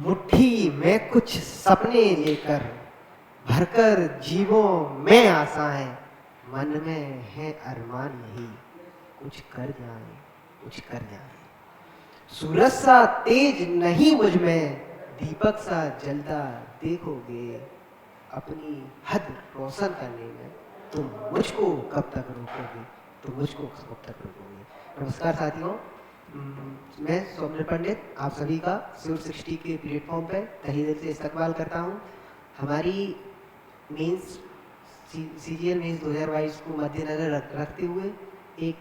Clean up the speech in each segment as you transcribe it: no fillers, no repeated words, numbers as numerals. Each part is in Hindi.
मुट्ठी में कुछ सपने लेकर भरकर जीवों में आशाएं, मन में है अरमान यही कुछ कर जाए, कुछ कर जाए। सूरज सा तेज नहीं मुझ में, दीपक सा जलता देखोगे, अपनी हद रोशन करने में तुम मुझको कब तक रोकोगे, तुम मुझको कब तक रोकोगे। नमस्कार साथियों, मैं सौम्य पंडित आप सभी का स्यूट 60 के प्लेटफॉर्म पर तहे दिल से इस्तकबाल करता हूँ। हमारी मेंस सीजीएल मेंस 2022 को मद्देनजर रखते हुए एक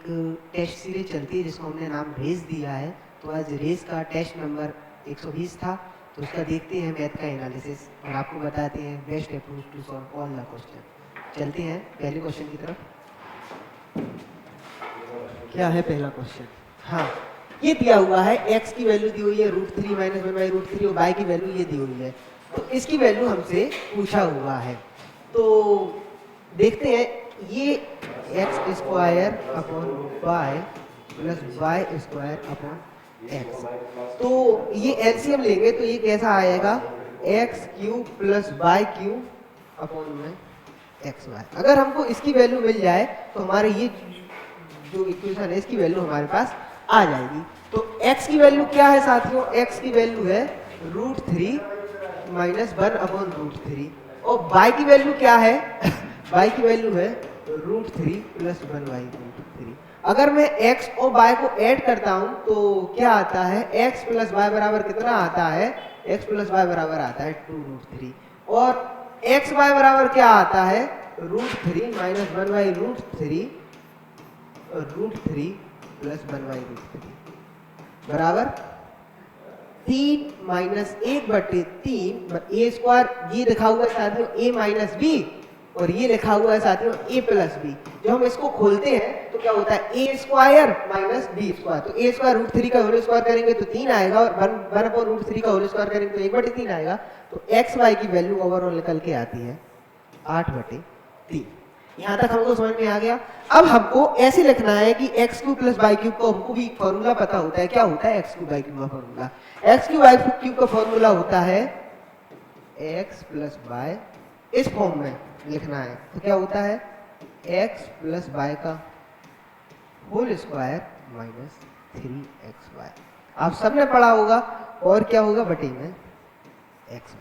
टेस्ट सीरीज चलती है जिसको हमने नाम रेस दिया है। तो आज रेस का टेस्ट नंबर 120 था, तो उसका देखते हैं मैथ का एनालिसिस और आपको बताते हैं best approach to solve all the question. चलते हैं पहले क्वेश्चन की तरफ। क्या है पहला क्वेश्चन? हाँ, ये दिया हुआ है x की वैल्यू दी हुई है √3 - 1/√3 और y की वैल्यू ये दी हुई है। तो इसकी वैल्यू हमसे पूछा हुआ है, तो देखते हैं ये x² upon y plus y² upon x। तो ये एलसीएम लेंगे तो ये कैसा आएगा x³ प्लस y³ अपॉन में xy। अगर हमको इसकी वैल्यू मिल जाए तो हमारे ये जो इक्वेशन है इसकी वैल्यू हमारे पास आ जाएगी। तो x की वैल्यू क्या है साथियों? x की वैल्यू है √3 - 1/√3 और y की वैल्यू क्या है? y की वैल्यू है √3 प्लस 1/√3। अगर मैं x और y को ऐड करता हूं तो क्या आता है? x प्लस y बराबर कितना आता है? x प्लस y बराबर आता है 2√3 और x y बराबर क्या आता है? √3 - 1/√3 √3 प्लस 1/√3 बराबर 3 - 1/3 a² ये लिखा हुआ है साथियों a माइनस b और ये लिखा हुआ है साथियों a प्लस b। जब हम इसको खोलते हैं तो क्या होता है? a² minus b²। तो a² √3 का होल स्क्वायर करेंगे तो 3 आएगा और 1/√3 का होल स्क्वायर करेंगे तो 1/3 आएगा। तो x y की वैल्यू ओवरऑल निकल के आती है 8/3। यहाँ तक हमको समझ में आ गया। अब हमको ऐसे लिखना है कि x³ प्लस y³ को हमको भी फॉर्मूला पता होता है। क्या होता है x³ y³ का फॉर्मूला? x³ y³ का फॉर्मूला होता है x प्लस y, इस फॉर्म में लिखना है तो क्या होता है? x प्लस y का होल स्क्वायर माइनस 3xy। आप सबने पढ़ा होगा और क्या होगा बटे में xy।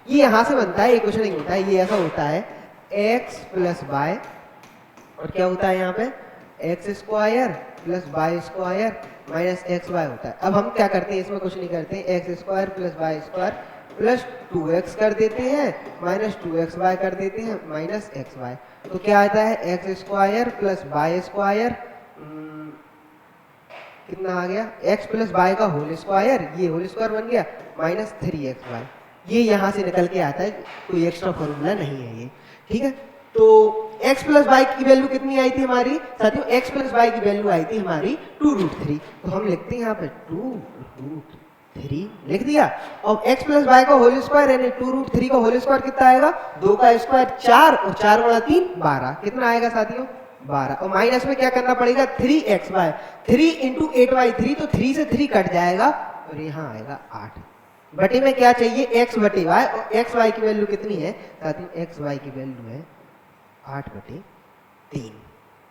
ये यहां से बनता है, इक्वेशन नहीं होता है, ये ऐसा होता है x प्लस y और क्या होता है यहाँ पे? x² plus y² minus xy होता है। अब हम क्या करते हैं, इसमें कुछ नहीं करते हैं, x² plus y² plus 2x कर देते हैं माइनस 2xy कर देते हैं माइनस xy। तो क्या आता है? x² प्लस y² कितना आ गया? x प्लस y का होल स्क्वायर, ये होल स्क्वायर बन गया माइनस 3xy। ये यहाँ से निकल के आता है, कोई एक्स्ट्रा फॉर्मूला नहीं है ये, ठीक है। तो x प्लस y की वैल्यू कितनी आई थी हमारी साथियों? x प्लस y की वैल्यू आई थी हमारी 2√3। तो हम लिखते हैं यहाँ पे 2√3 लिख दिया और x प्लस y का होल स्क्वायर यानी 2√3 का होल स्क्वायर कितना आएगा? 2 का स्क्वायर 4 और 4 गुणा 3 12। कितना आएगा साथियों? 12। और माइनस में क्या करना पड़ेगा? 3xy 3 × 8y3 तो 3 से 3 कट जाएगा और यहाँ आएगा 8 बटे में क्या चाहिए? x बटे y और x y की वैल्यू कितनी है साथियों? x y की वैल्यू है 8/3।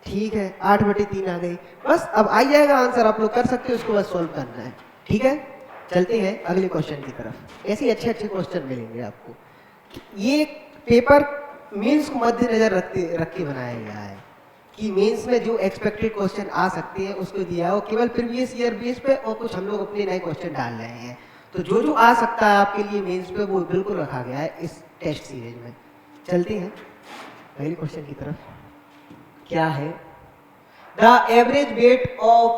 ठीक है, 8/3 आ गई। बस अब आ जाएगा आंसर, आप लोग कर सकते हो, उसको बस सॉल्व करना है। ठीक है, चलते हैं अगले क्वेश्चन की तरफ। ऐसे अच्छे क्वेश्चन मिलेंगे आपको। ये पेपर मेंस को मद्देनजर रख के बनाया गया है कि मेंस में जो एक्सपेक्टेड क्वेश्चन आ सकते हैं उसको दिया हो, केवल प्रीवियस ईयर बेस पे और कुछ हम लोग अपने नए क्वेश्चन डाल रहे हैं। तो जो जो आ सकता है आपके लिए मेंस पे वो बिल्कुल रखा गया है इस टेस्ट सीरीज में। चलते हैं पहले क्वेश्चन की तरफ। क्या है? The average weight of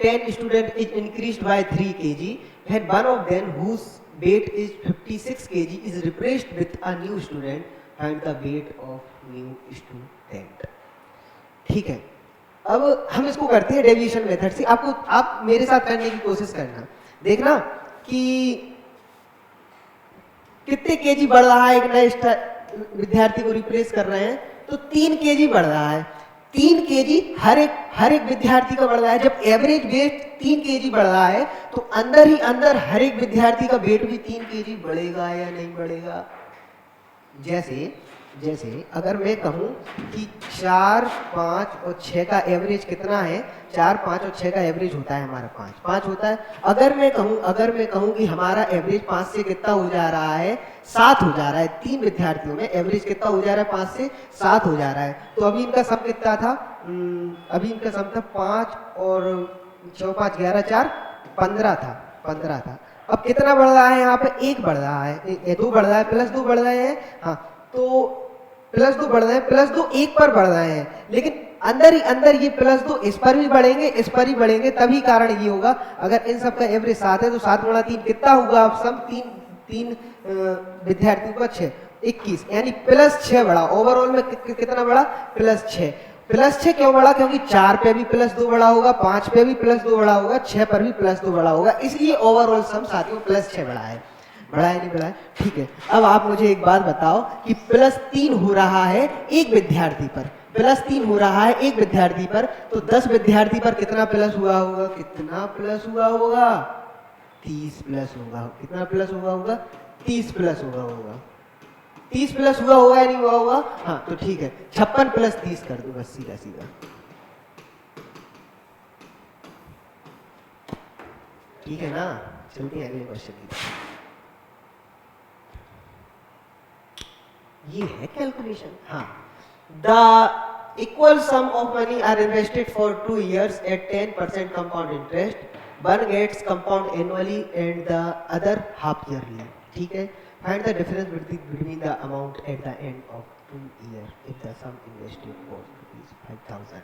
10 student is increased by 3 kg when one of them whose weight is 56 kg is replaced with a new student. Find the weight of new student. ठीक है, अब हम इसको करते हैं डेविएशन मेथड से। आप मेरे साथ करने की कोशिश करना, देखना कि कितने केजी बढ़ रहा है। एक नए विद्यार्थी को रिप्लेस कर रहे हैं तो 3 केजी बढ़ रहा है। 3 केजी हर एक विद्यार्थी का बढ़ रहा है। जब एवरेज वेट 3 केजी बढ़ रहा है तो अंदर ही अंदर हर एक विद्यार्थी का वेट भी 3 kg बढ़ेगा या नहीं बढ़ेगा। जैसे अगर मैं कहूं कि 4, 5 और 6 का एवरेज कितना है, 4, 5 और 6 का एवरेज होता है हमारा 5 होता है। अगर मैं कहूं कि हमारा एवरेज 5 से कितना हो जा रहा है, 7 हो जा रहा है। 3 विद्यार्थियों में एवरेज कितना हो जा रहा है, 5 से 7 हो जा रहा है। तो अभी इनका सम कितना था, अभी इनका सम था 5 और 6, 5, 11, 4, 15 था। अब कितना बढ़ रहा है यहाँ पे, 1 बढ़ रहा है, 2 बढ़ रहा है, +2 बढ़ रहे हैं। हाँ, तो +2 बढ़ रहे हैं, +2 1 पर बढ़ रहे हैं, लेकिन अंदर ही अंदर ये +2 इस पर भी बढ़ेंगे, इस पर ही बढ़ेंगे, तभी कारण ये होगा। अगर इन सब का एवरेज 7 है तो 7 गुणा 3 कितना होगा, आप सम 3 विद्यार्थियों का 6, 21, यानी +6 बढ़ा। ओवरऑल में कितना बढ़ा, +6। +6 क्यों बढ़ा, क्योंकि 4 पे भी +2 बढ़ा होगा, 5 पे भी +2 बढ़ा होगा, 6 पर भी +2 बढ़ा होगा, इसलिए ओवरऑल सम साथियों +6 बढ़ा है। बढ़ा है नहीं बढ़ा है, ठीक है। अब आप मुझे एक बात बताओ कि +3 हो रहा है एक विद्यार्थी पर, +3 हो रहा है एक विद्यार्थी पर, तो 10 विद्यार्थी पर कितना प्लस हुआ होगा, कितना प्लस हुआ होगा, 30 प्लस होगा। कितना प्लस हुआ होगा, 30 प्लस हुआ होगा। 30 प्लस हुआ होगा या नहीं हुआ होगा, हाँ तो ठीक है, 56 + 30 कर दो बस, सीधा सीधा। ठीक है ना, चलते हैं अगले क्वेश्चन की। ये है कैलकुलेशन। हाँ, the equal sum of money are invested for 2 years at 10% compound interest. One gets compound annually and the other half yearly. ठीक है, find the difference between the amount at the end of 2 years if the sum invested was 5,000.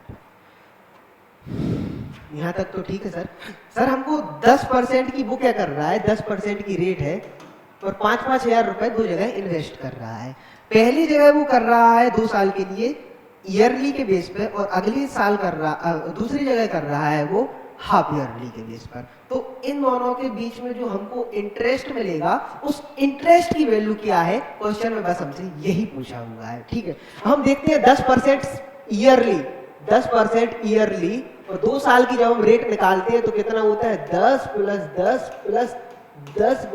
यहाँ तक तो ठीक है सर। सर हमको 10% की वो क्या कर रहा है, 10% की रेट है और 5-5 हजार रुपए 2 जगह इन्वेस्ट कर रहा है। पहली जगह वो कर रहा है 2 साल के लिए ईयरली के बेस पे, और अगले साल कर रहा, दूसरी जगह कर रहा है वो हाफ ईयरली के बेस पर। तो इन दोनों के बीच में जो हमको इंटरेस्ट मिलेगा, उस इंटरेस्ट की वैल्यू क्या है, क्वेश्चन में बस हमसे यही पूछा हुआ है। ठीक है, हम देखते हैं 10% ईयरली, 10% ईयरली, और 2 साल की जब हम रेट निकालते हैं तो कितना होता है, 10 + 10 + 10 ×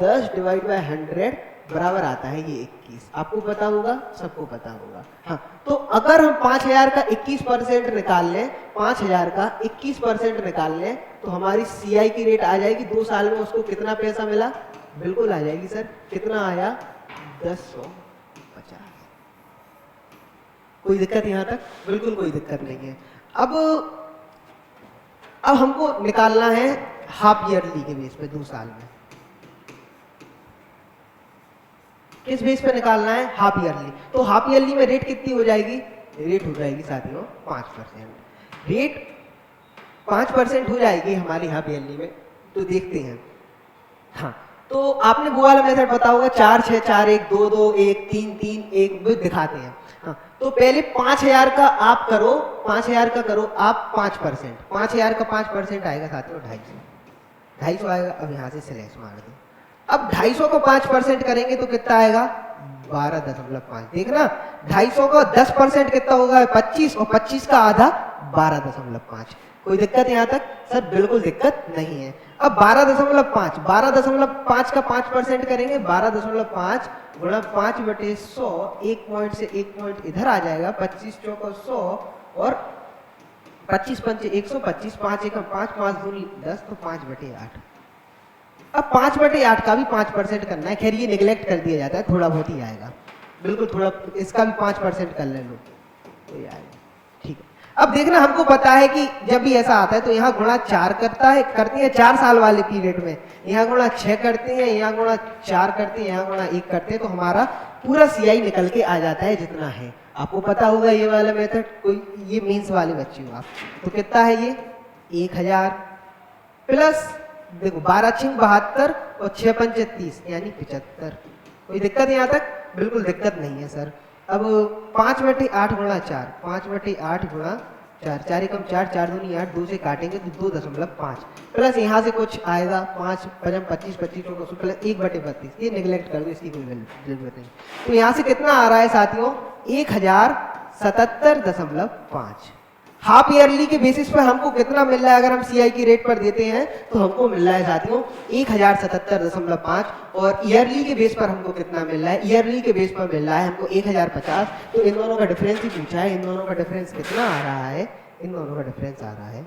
10 / 100 बराबर आता है ये 21। आपको पता होगा, सबको पता होगा। हाँ, तो अगर हम 5000 का 21% निकाल लें, 5000 का 21% निकाल लें, तो हमारी CI की रेट आ जाएगी 2 साल में, उसको कितना पैसा मिला, बिल्कुल आ जाएगी सर। कितना आया, 1050। कोई दिक्कत यहाँ तक, बिल्कुल कोई दिक्कत नहीं है। अब हमको निकालना है हाफ ईयरली के बेस पे 2 साल में। किस बेस पे निकालना है, हाफ ईयरली। तो हाफ ईयरली में रेट कितनी हो जाएगी, रेट हो जाएगी साथियों 5%। रेट 5% हो जाएगी हमारी हाफ ईयरली में, तो देखते हैं। हाँ, तो आपने वो वाला मेथड पता होगा, 4 6 4 1 2 2 1 3 3 1 वो दिखाते हैं। हाँ, तो पहले 5000 का आप करो, 5000 का करो आप 5%, 5000 का 5% आएगा साथियों 250 आएगा। अब यहाँ से सिलेक्ट मार दो। अब 250 को 5% करेंगे तो कितना आएगा, 12.5। देखना 250 का 10% कितना होगा, 25, और 25 का आधा 12.5। कोई दिक्कत यहाँ तक, सर बिल्कुल दिक्कत नहीं है। अब 12.5 का 5% करेंगे, 12.5 गुणा 5/100, 1 पॉइंट से 1 पॉइंट इधर आ जाएगा, 25 चौका 100 और 25 पंचे 125, 5 एकम 5, 5 दूनी 10, तो 5/8। अब 5/8 का भी 5% करना है। खैर ये निगलेक्ट कर दिया जाता है, थोड़ा बहुत ही आएगा, बिल्कुल थोड़ा, इसका भी 5% कर ले लो तो ये आएगा। ठीक है, अब देखना हमको पता है कि जब भी ऐसा आता है तो यहाँ गुणा 4 करती है 4 साल वाले पीरियड में, यहाँ गुणा 6 करते हैं, यहाँ गुणा 4 करते हैं, यहाँ गुणा 1 करते हैं, तो हमारा पूरा CI निकल के आ जाता है जितना है। आपको पता होगा ये वाला मेथड, कोई ये मीन्स वाले बच्चे हो आप, तो कितना है ये 1000 प्लस देखो 12 × 72 और 6 × 5 30 यानी 75। कोई दिक्कत यहाँ तक, बिल्कुल दिक्कत नहीं है सर। अब 5/8 गुणा 4, 5/8 गुणा 4, 4 एकम 4, 4 दूनी 8, 2 से काटेंगे तो 2.5 प्लस यहाँ से कुछ आएगा 5 × 25, 25 को प्लस 1/32। ये निगलेक्ट कर दो, इसकी कोई जरूरत नहीं। तो यहाँ से कितना आ रहा है साथियों, 1077.5। हाफ ईयरली के बेसिस पर हमको कितना मिल रहा है, अगर हम सीआई की रेट पर देते हैं तो हमको मिल रहा है साथियों 1077.5, और ईयरली के बेस पर हमको कितना मिल रहा है, ईयरली के बेस पर मिल रहा है हमको 1050। तो इन दोनों का डिफरेंस ही पूछा है, इन दोनों का डिफरेंस कितना आ रहा है, इन दोनों का डिफरेंस आ रहा है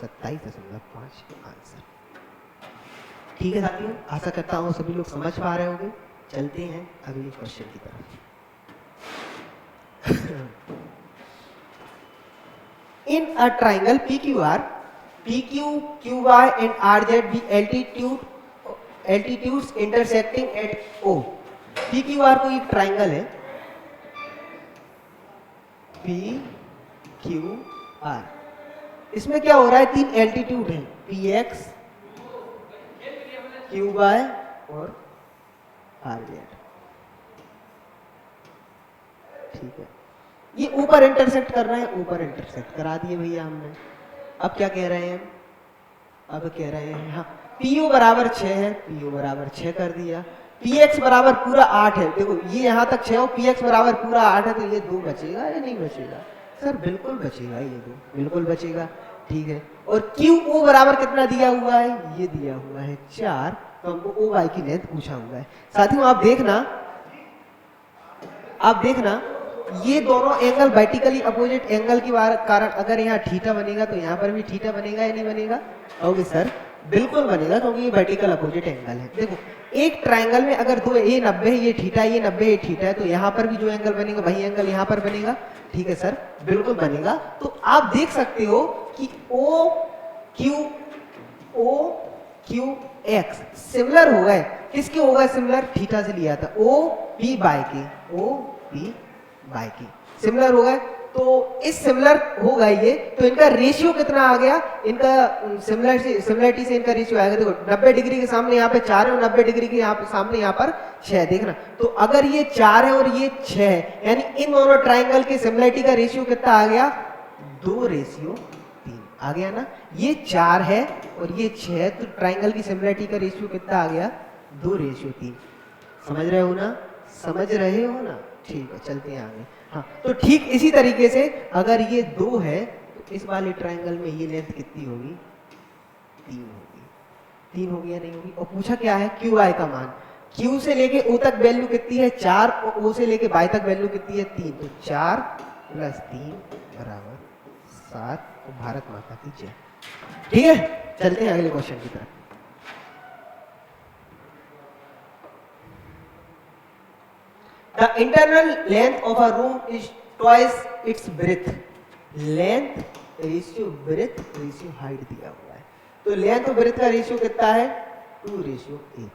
27.5 आंसर। ठीक है साथियों, आशा करता हूँ सभी लोग समझ पा रहे होंगे। चलते हैं अगले क्वेश्चन की तरफ। In a triangle PQR, PQ, QY and RZ be altitudes intersecting at O। PQR कोई एक ट्राइंगल है, PQR, इसमें क्या हो रहा है, 3 एल्टीट्यूड है, PX, QY और RZ। ठीक है, ये ऊपर इंटरसेक्ट कर रहे हैं, ऊपर इंटरसेक्ट करा दिए भैया हमने। अब क्या कह रहे हैं, अब कह रहे हैं हाँ PU बराबर 6 है, PU बराबर 6 कर दिया, PX बराबर पूरा 8 है। देखो ये यहाँ तक 6 हो, PX बराबर पूरा 8 है, तो ये 2 बचेगा या नहीं बचेगा सर? बिल्कुल बचेगा, ये 2 बिल्कुल बचेगा। ठीक है, और QO बराबर कितना दिया हुआ है, ये दिया हुआ है 4, तो हमको OY की लेंथ पूछा हुआ है। साथियों आप देखना ये दोनों एंगल वर्टिकली अपोजिट एंगल के कारण अगर यहाँ थीटा बनेगा तो यहाँ पर भी थीटा बनेगा या नहीं बनेगा? ओके सर, बिल्कुल बनेगा, क्योंकि ये वर्टिकल अपोजिट एंगल है। देखो एक ट्राइंगल में अगर दो, ये 90 है ये थीटा, ये 90 है थीटा है, तो यहाँ पर भी जो एंगल बनेगा वही एंगल यहाँ पर बनेगा। ठीक है सर, बिल्कुल बनेगा। तो आप देख सकते हो कि ओ क्यू एक्स सिमिलर हो गए, किसके हो गए सिमिलर? थीटा से लिया था, ओ पी बाय के सिमिलर हो गए। तो इस सिमिलर हो गए ये, तो इनका रेशियो कितना आ गया, इनका सिमिलरिटी से इनका रेशियो आएगा। देखो 90 डिग्री के सामने यहाँ पे 4 है और 90 डिग्री के सामने यहाँ पर 6, देखना। तो अगर ये 4 है और ये 6 है, यानी इन दोनों ट्राइंगल की सिमिलरिटी का रेशियो कितना आ गया? 2:3 आ गया ना। ये 4 है और ये 6 है, तो ट्राइंगल की सिमिलरिटी का रेशियो कितना आ गया? 2:3। समझ रहे हो ना? ठीक है, चलते हैं आगे। हाँ, तो ठीक इसी तरीके से अगर ये 2 है तो इस वाले ट्राइंगल में ये लेंथ कितनी होगी? 3 होगी। 3 होगी या नहीं होगी? और पूछा क्या है? QI का मान। Q से लेके O तक वैल्यू कितनी है? 4, और O से लेके Y तक वैल्यू कितनी है? 3। तो 4 + 3 = 7। और भारत माता की जय। ठीक है, चलते हैं अगले क्वेश्चन की तरफ। The internal length of a room is twice its breadth. Length ratio breadth ratio height दिया हुआ है। तो लेंथ और breadth का रेशियो कितना है? 2:1।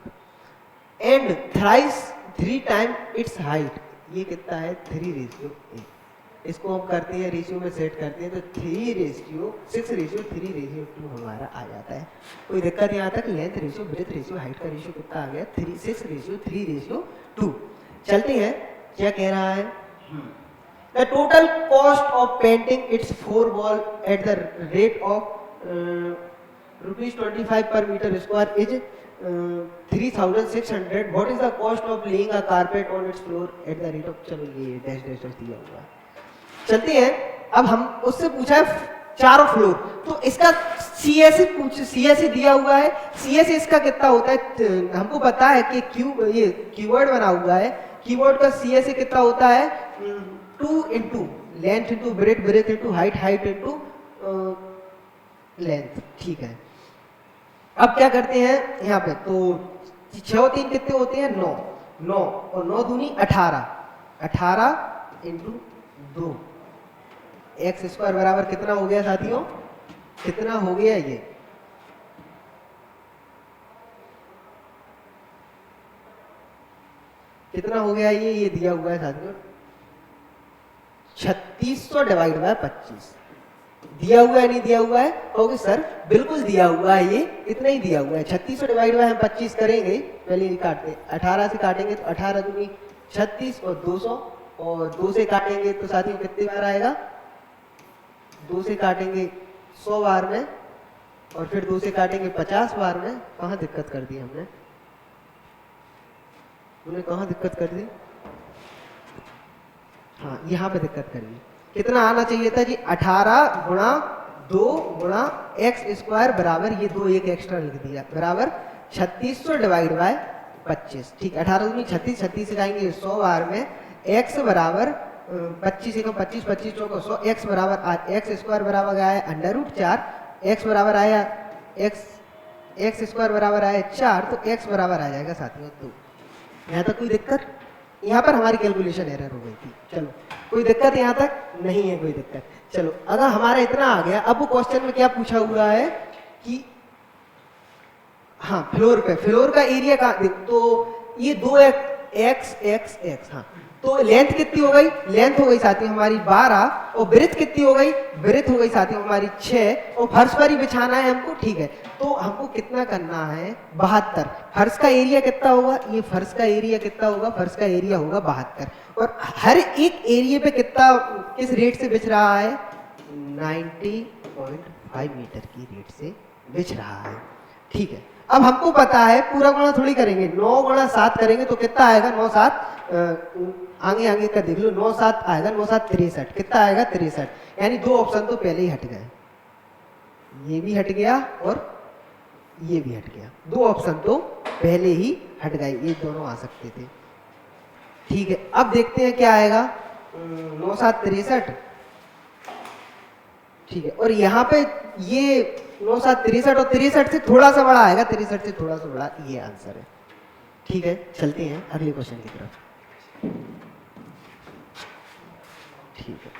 And thrice 3 times its height, ये कितना है? 3:1। इसको हम करते हैं रेशियो में सेट करते हैं, तो 6:3:2 हमारा आ जाता है। कोई दिक्कत यहाँ तक? Length ratio breadth ratio height का रेशियो कितना आ गया? 6:3:2। चलते हैं, क्या कह रहा है? The total cost of painting its 4 wall at the rate of ₹25 per meter square is 3,600. What is the cost of laying a carpet on its floor at the rate of, चलो ये डैश डैश दिया हुआ है। चलते हैं, अब हम उससे पूछा है चारों फ्लोर, तो इसका CSE दिया हुआ है। CSE इसका कितना होता है? हमको पता है कि ये कीवर्ड बना हुआ है, कीवर्ड का CSE कितना होता है? 2 into length into breadth, breath into height, height into length. ठीक है, अब क्या करते हैं यहाँ पे? तो 6 और 3 कितने होते हैं? 9 और 9 दूनी 18 इंटू 2। x² बराबर कितना हो गया साथियों? कितना हो गया ये? कितना हो गया ये दिया हुआ है साथियों 3600 डिवाइड बाय 25। दिया हुआ है नहीं दिया हुआ है? ओके सर, बिल्कुल दिया हुआ है, ये इतना ही दिया हुआ है। 3600 डिवाइड बाय हम 25 करेंगे, पहले काटते 18 से काटेंगे तो 18 दूनी 36 और 200, और 2 से काटेंगे तो साथियों कितने बार आएगा? 2 से काटेंगे 100 बार में, और फिर 2 से काटेंगे 50 बार में। कहाँ दिक्कत कर दी हमने? कहाँ दिक्कत कर दी? हाँ, यहाँ पे दिक्कत कर दी। कितना आना चाहिए था जी 18 गुणा 2 गुणा एक्स स्क्वायर बराबर ये 2 एक एक्स्ट्रा लिख दिया बराबर 3600 डिवाइड बाय 25। ठीक 18 दूनी 36, 36 से जाएंगे 100 बार में x बराबर 25 एकम 25, 25 चौको 100, x बराबर एक्स स्क्वायर बराबर गया है √4, x बराबर आया एक्स स्क्वायर बराबर आया 4, तो x बराबर आ जाएगा साथियों 2। यहाँ तक कोई दिक्कत? यहाँ पर हमारी कैलकुलेशन एरर हो गई थी। चलो कोई दिक्कत यहाँ तक नहीं है, कोई दिक्कत। चलो अगर हमारा इतना आ गया, अब वो क्वेश्चन में क्या पूछा हुआ है कि हाँ फ्लोर का एरिया का, तो ये 2x, हाँ तो लेंथ कितनी हो गई? लेंथ हो गई साथियों हमारी 12, और ब्रेथ कितनी हो गई? ब्रेथ हो गई साथियों हमारी 6, और फर्श पर ही बिछाना है हमको। ठीक है, तो हमको कितना करना है? 72। फर्श का एरिया कितना होगा? ये फर्श का एरिया कितना होगा? फर्श का एरिया होगा 72, और हर एक एरिया पे कितना, किस रेट से बिछ रहा है? 90.5 मीटर की रेट से बिछ रहा है। ठीक है, अब हमको पता है पूरा गुणा थोड़ी करेंगे, 9 गुणा 7 करेंगे तो कितना आएगा? 9 7 आगे का देख लो, 9 7 आएगा, 9 7 63, कितना आएगा? 63। यानी 2 ऑप्शन तो पहले ही हट गए, ये भी हट गया और ये भी हट गया, 2 ऑप्शन तो पहले ही हट गए, ये दोनों आ सकते थे। ठीक है, अब देखते हैं क्या आएगा। 9 7 63, ठीक है, और यहाँ पे ये 9 7 63 और 63 से थोड़ा सा बड़ा आएगा, 63 से थोड़ा सा बड़ा, ये आंसर है। ठीक है, चलते हैं अगले क्वेश्चन की तरफ। ठीक है,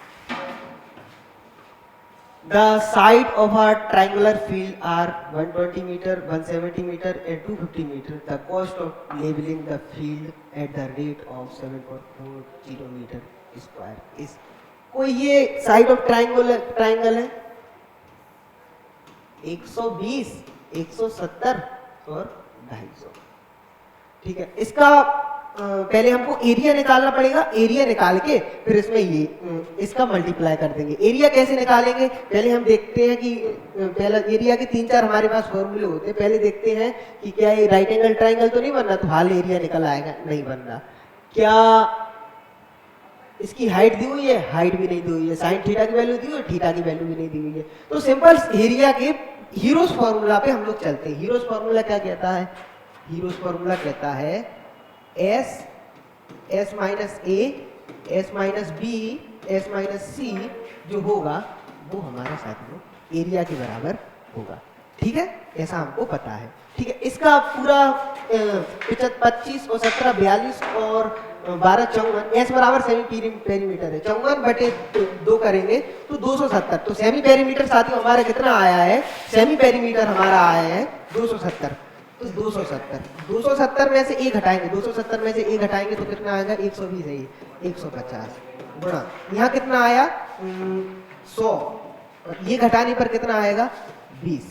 The side of a triangular field are 120 meter, 170 meter and 250 meter. The cost of leveling the field at the rate of 7.40 meter square is। कोई ये साइड ऑफ ट्राइंगल है 120, 170 और 250। ठीक है, इसका पहले हमको एरिया निकालना पड़ेगा। एरिया निकाल के फिर इसमें ये इसका मल्टीप्लाई कर देंगे। एरिया कैसे निकालेंगे? पहले हम देखते हैं कि पहला एरिया के 3-4 हमारे पास फॉर्मूले होते हैं। पहले देखते हैं कि क्या ये राइट एंगल ट्राइंगल तो नहीं बनना, तो हाल एरिया निकल आएगा, नहीं बन रहा। क्या इसकी हाइट दी हुई है? हाइट भी नहीं दी हुई है। साइन थीटा की वैल्यू दी हुई है? थीटा की वैल्यू भी नहीं दी हुई है। तो सिंपल एरिया के हीरोज फॉर्मूला पे हम लोग चलते हैं। हीरोज फॉर्मूला क्या कहता है? हीरोज फॉर्मूला कहता है S minus A, S minus B, S minus C जो होगा वो हमारा साथियों एरिया के बराबर होगा। ठीक है, ऐसा हमको पता है। ठीक है, इसका पूरा 25 और 17 42 और 12 54, S बराबर सेमी पेरीमीटर है। 54/2 करेंगे तो 270। तो सेमी पेरीमीटर साथियों हमारा कितना आया है? सेमी पेरीमीटर हमारा आया है 270। तो 270 में से 1 हटाएंगे, 270 में से 1 हटाएंगे तो कितना आएगा? 120 है, 150 गुणा यहाँ कितना आया? 100, और ये घटाने पर कितना आएगा? 20।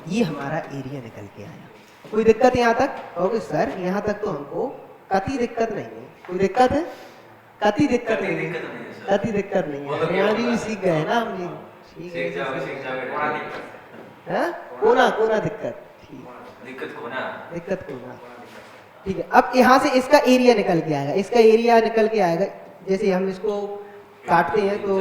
ये हमारा एरिया निकल के आया। कोई दिक्कत यहाँ तक? ओके सर, यहाँ तक तो हमको कति दिक्कत नहीं है। कोई दिक्कत है? कति दिक्कत नहीं है, कति दिक्कत नहीं है। हरियाणवी भी सीख गए ना हम लोग। ठीक है, कोना दिक्कत, दिक्कत को ना। ठीक है, अब यहाँ से इसका एरिया निकल के आएगा, इसका एरिया निकल के आएगा। जैसे हम इसको काटते हैं तो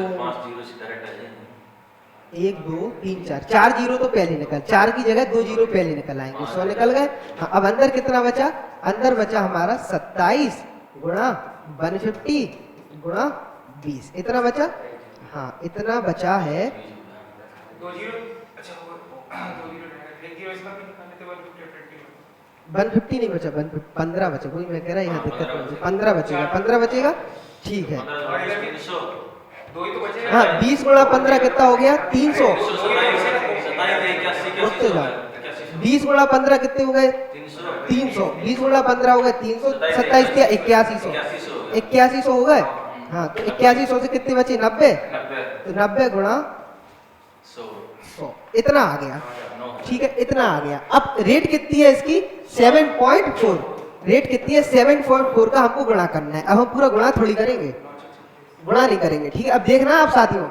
1 2 3 4 जीरो तो पहले निकल, 4 की जगह 2 जीरो पहले निकल आएंगे, 100 निकल गए। हाँ, अब अंदर कितना बचा? अंदर बचा हमारा 27 गुणा 150 गुणा 20, इतना बचा। हाँ, इतना बचा है 2 जीरो। अच्छा, 2 जीरो 1 जीरो इसका भी निकालने थे 150 नहीं बचा, 15 बचा। कोई मैं कह रहा यहाँ दिक्कत नहीं, 15 बचेगा, 15 बचेगा। ठीक है, हाँ 20 गुणा 15 कितना हो गया? 300। 20 गुणा 15 कितने हो गए? 300। 20 गुणा 15 हो गए 300, 27 क्या 8100, 8100 हो गए। हाँ, तो 8100 से कितने बचे? 90। तो 90 गुणा 100, इतना आ गया। ठीक है, इतना आ गया। अब रेट कितनी है इसकी? 7.4। रेट कितनी है? 7.4 का हमको गुणा करना है। अब हम पूरा गुणा थोड़ी करेंगे, गुणा नहीं करेंगे। ठीक है, अब देखना आप साथियों,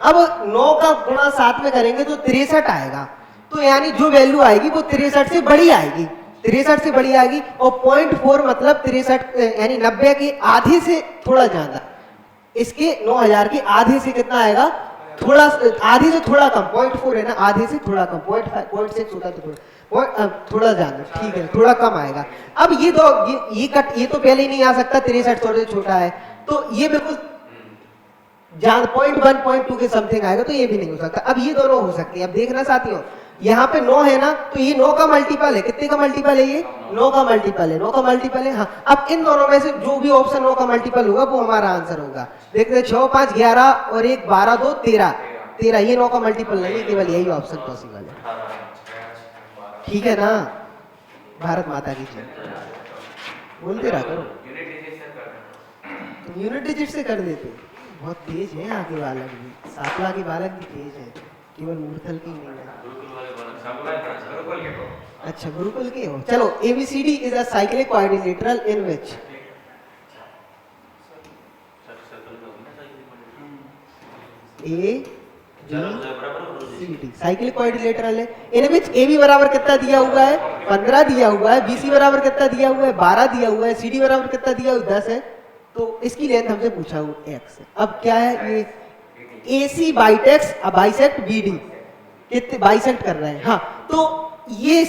अब 9 का गुणा 7 में करेंगे तो 63 आएगा। तो यानी जो वैल्यू आएगी वो 63 से बड़ी आएगी, 63 से बड़ी आएगी। और 0.4 मतलब 63 यानी 90 के आधे से थोड़ा ज्यादा। इसके 9000 के आधे से कितना आएगा, थोड़ा आधे से थोड़ा कम, 0.4 है ना, आधे से थोड़ा कम, 0.6 होता तो थोड़ा ज्यादा, ठीक है, थोड़ा कम आएगा। अब ये दो ये कट, ये तो पहले ही नहीं आ सकता, 63 से छोटा है, तो ये बिल्कुल 0.1 0.2 के समथिंग आएगा, तो ये भी नहीं हो सकता। अब ये दोनों हो सकते हैं। अब देखना साथियों, यहाँ पे 9 है ना, तो ये 9 का मल्टीपल है, कितने का मल्टीपल है ये, 9 का मल्टीपल है, 9 का मल्टीपल है। हाँ, अब इन दोनों में से जो भी ऑप्शन 9 का मल्टीपल होगा वो हमारा आंसर होगा। देखते हैं 6 5 11 और 1 12 2 13 13, ये 9 का मल्टीपल नहीं है, केवल यही ऑप्शन पॉसिबल है। ठीक है ना, भारत माता की जय, बोलते रहा करो। तुम यूनिट डिजिट से कर देते, बहुत तेज है आगे बालक भी, सातवा के बालक भी तेज है, केवल मूर्थल की नहीं है। अच्छा, गुरुकुल के हो। चलो, ABCD is a cyclic quadrilateral in which ABCD cyclic quadrilateral है, इन विच AB बराबर कितना दिया हुआ है, 15 दिया हुआ है, BC बराबर कितना दिया हुआ है, 12 दिया हुआ है, CD बराबर कितना दिया हुआ है, 10 है, तो इसकी लेंथ हमसे पूछा हुआ x। अब क्या है, ये AC बाइटेक्स बाइसेक्ट BD, कितने बाइसेक्ट कर रहे हैं। हाँ, तो ये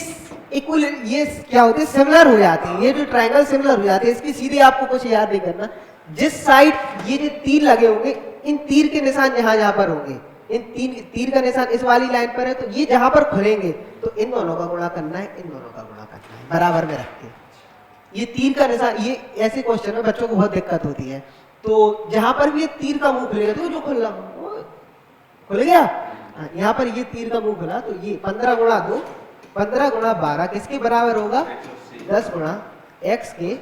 इक्वल, ये क्या होते हैं, सिमिलर हो जाते हैं, ये जो ट्रायंगल सिमिलर हो जाते हैं। इसकी सीधे आपको कुछ याद नहीं करना, जिस साइड ये जो तीर लगे होंगे, इन तीर के निशान यहाँ पर होंगे, इन तीर का निशान इस वाली लाइन पर है, तो ये जहां पर खुलेंगे तो इन दोनों का गुणा करना है, इन दोनों का गुणा करना है, बराबर में रख के। ये तीर का निशान, ये ऐसे क्वेश्चन में बच्चों को बहुत दिक्कत होती है, तो जहां पर भी ये तीर का मुंह खुलेगा, तो जो खुल गया, यहाँ पर ये तीर का मुंह खुला, तो ये 15 गुणा 2 15 गुणा 12 किसके बराबर होगा, 10 गुणा x के,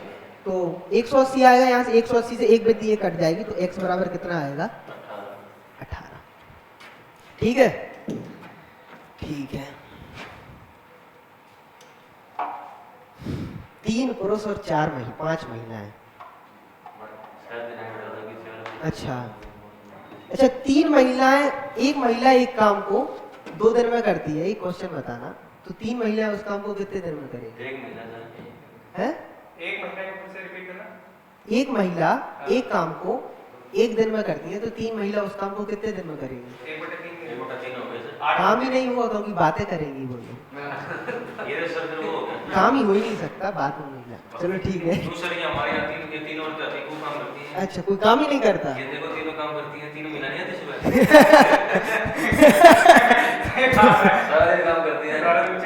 तो 180 आएगा। यहाँ से 180 से एक बिंदी ये कट जाएगी, तो x बराबर कितना आएगा, 18। ठीक है, ठीक है। 3 पुरुष और 5 महिलाएं। अच्छा, 3 महिलाएं, एक महिला एक काम को 2 दिन में करती है, एक क्वेश्चन बताना, तो 3 महिलाएं उस काम को कितने दिन में करेंगी, है? एक महिला एक काम को एक दिन में करती है, तो 3 महिला उस काम को कितने दिन में करेंगी? काम ही नहीं हुआ, क्योंकि बातें करेंगी वो लोग, काम ही हो ही नहीं सकता बात में महिला। चलो ठीक है। अच्छा, कोई काम ही नहीं करता।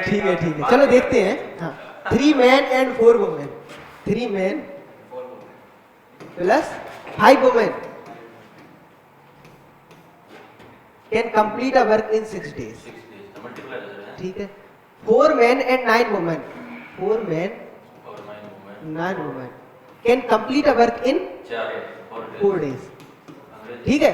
ठीक है, ठीक है, चलो देखते हैं। हाँ, 3 men and 4 women, 3 men plus 5 women can complete a work in 6 days। ठीक है, 4 men and 9 women, 4 men 9 women can complete a work in 4 days। ठीक है,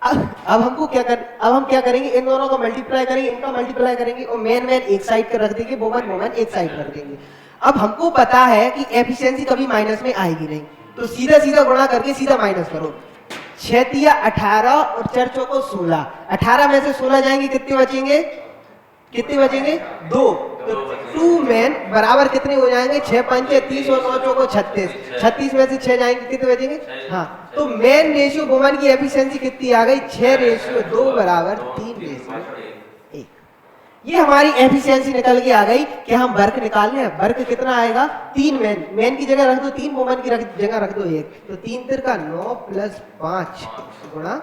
अब हमको क्या अब हम क्या करेंगे, इन दोनों का मल्टीप्लाई करेंगे, इनका मल्टीप्लाई करेंगे, और मैन एक साइड कर रख देंगे, वुमन एक साइड रख देंगे। अब हमको पता है कि एफिशिएंसी कभी माइनस में आएगी नहीं, तो सीधा सीधा गुणा करके सीधा माइनस करो। 6 तिया 18 और 4 चौको 16, 18 में से 16 जाएंगे, कितने बचेंगे, 2। तो 2 men बराबर कितने हो जाएंगे, 6 पंचे 30 और 9 चौको 36, 36 में से 6 जाएंगे, कितने बचेंगे। हाँ, तो मेन रेशियो वुमन की एफिशिएंसी कितनी आ गई, 6:2 बराबर 3:1। ये हमारी एफिशिएंसी निकल के आ गई कि हम वर्क निकालने हैं। वर्क कितना आएगा, 3 मेन की जगह रख दो 3, वुमन की जगह रख दो 1, तो 3 तिर का 9 + 5 गुणा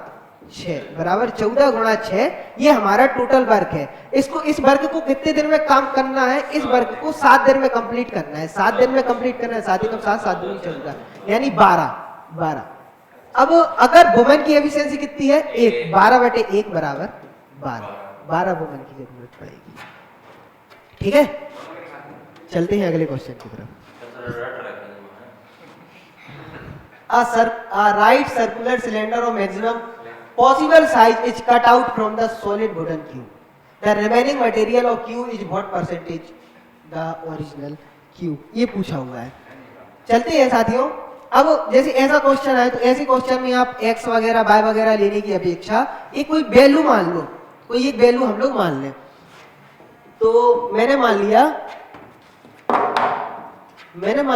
6 बराबर 14 गुणा 6। ये हमारा टोटल वर्क है। इसको, इस वर्क को कितने दिन में काम करना है, इस वर्क को 7 दिन में कंप्लीट करना है, 7 दिन में कंप्लीट करना है। 7 × 7 7 दूनी 14, यानी 12। अब अगर वुमन की एफिशिएंसी कितनी है, 1, 12/1 बराबर 12 वुमन की जरूरत पड़ेगी। ठीक है, चलते हैं अगले क्वेश्चन की तरफ। A right circular cylinder of maximum possible size is cut out from the solid wooden cube. The remaining material of cube is what percentage the original cube? ये पूछा हुआ है। चलते हैं साथियों। अब जैसे ऐसा क्वेश्चन है, तो ऐसे क्वेश्चन में आप x वगैरह y वगैरह लेने की अपेक्षा एक कोई वैल्यू मान लो, कोई एक वैल्यू हम लोग मान लें। तो मैंने मान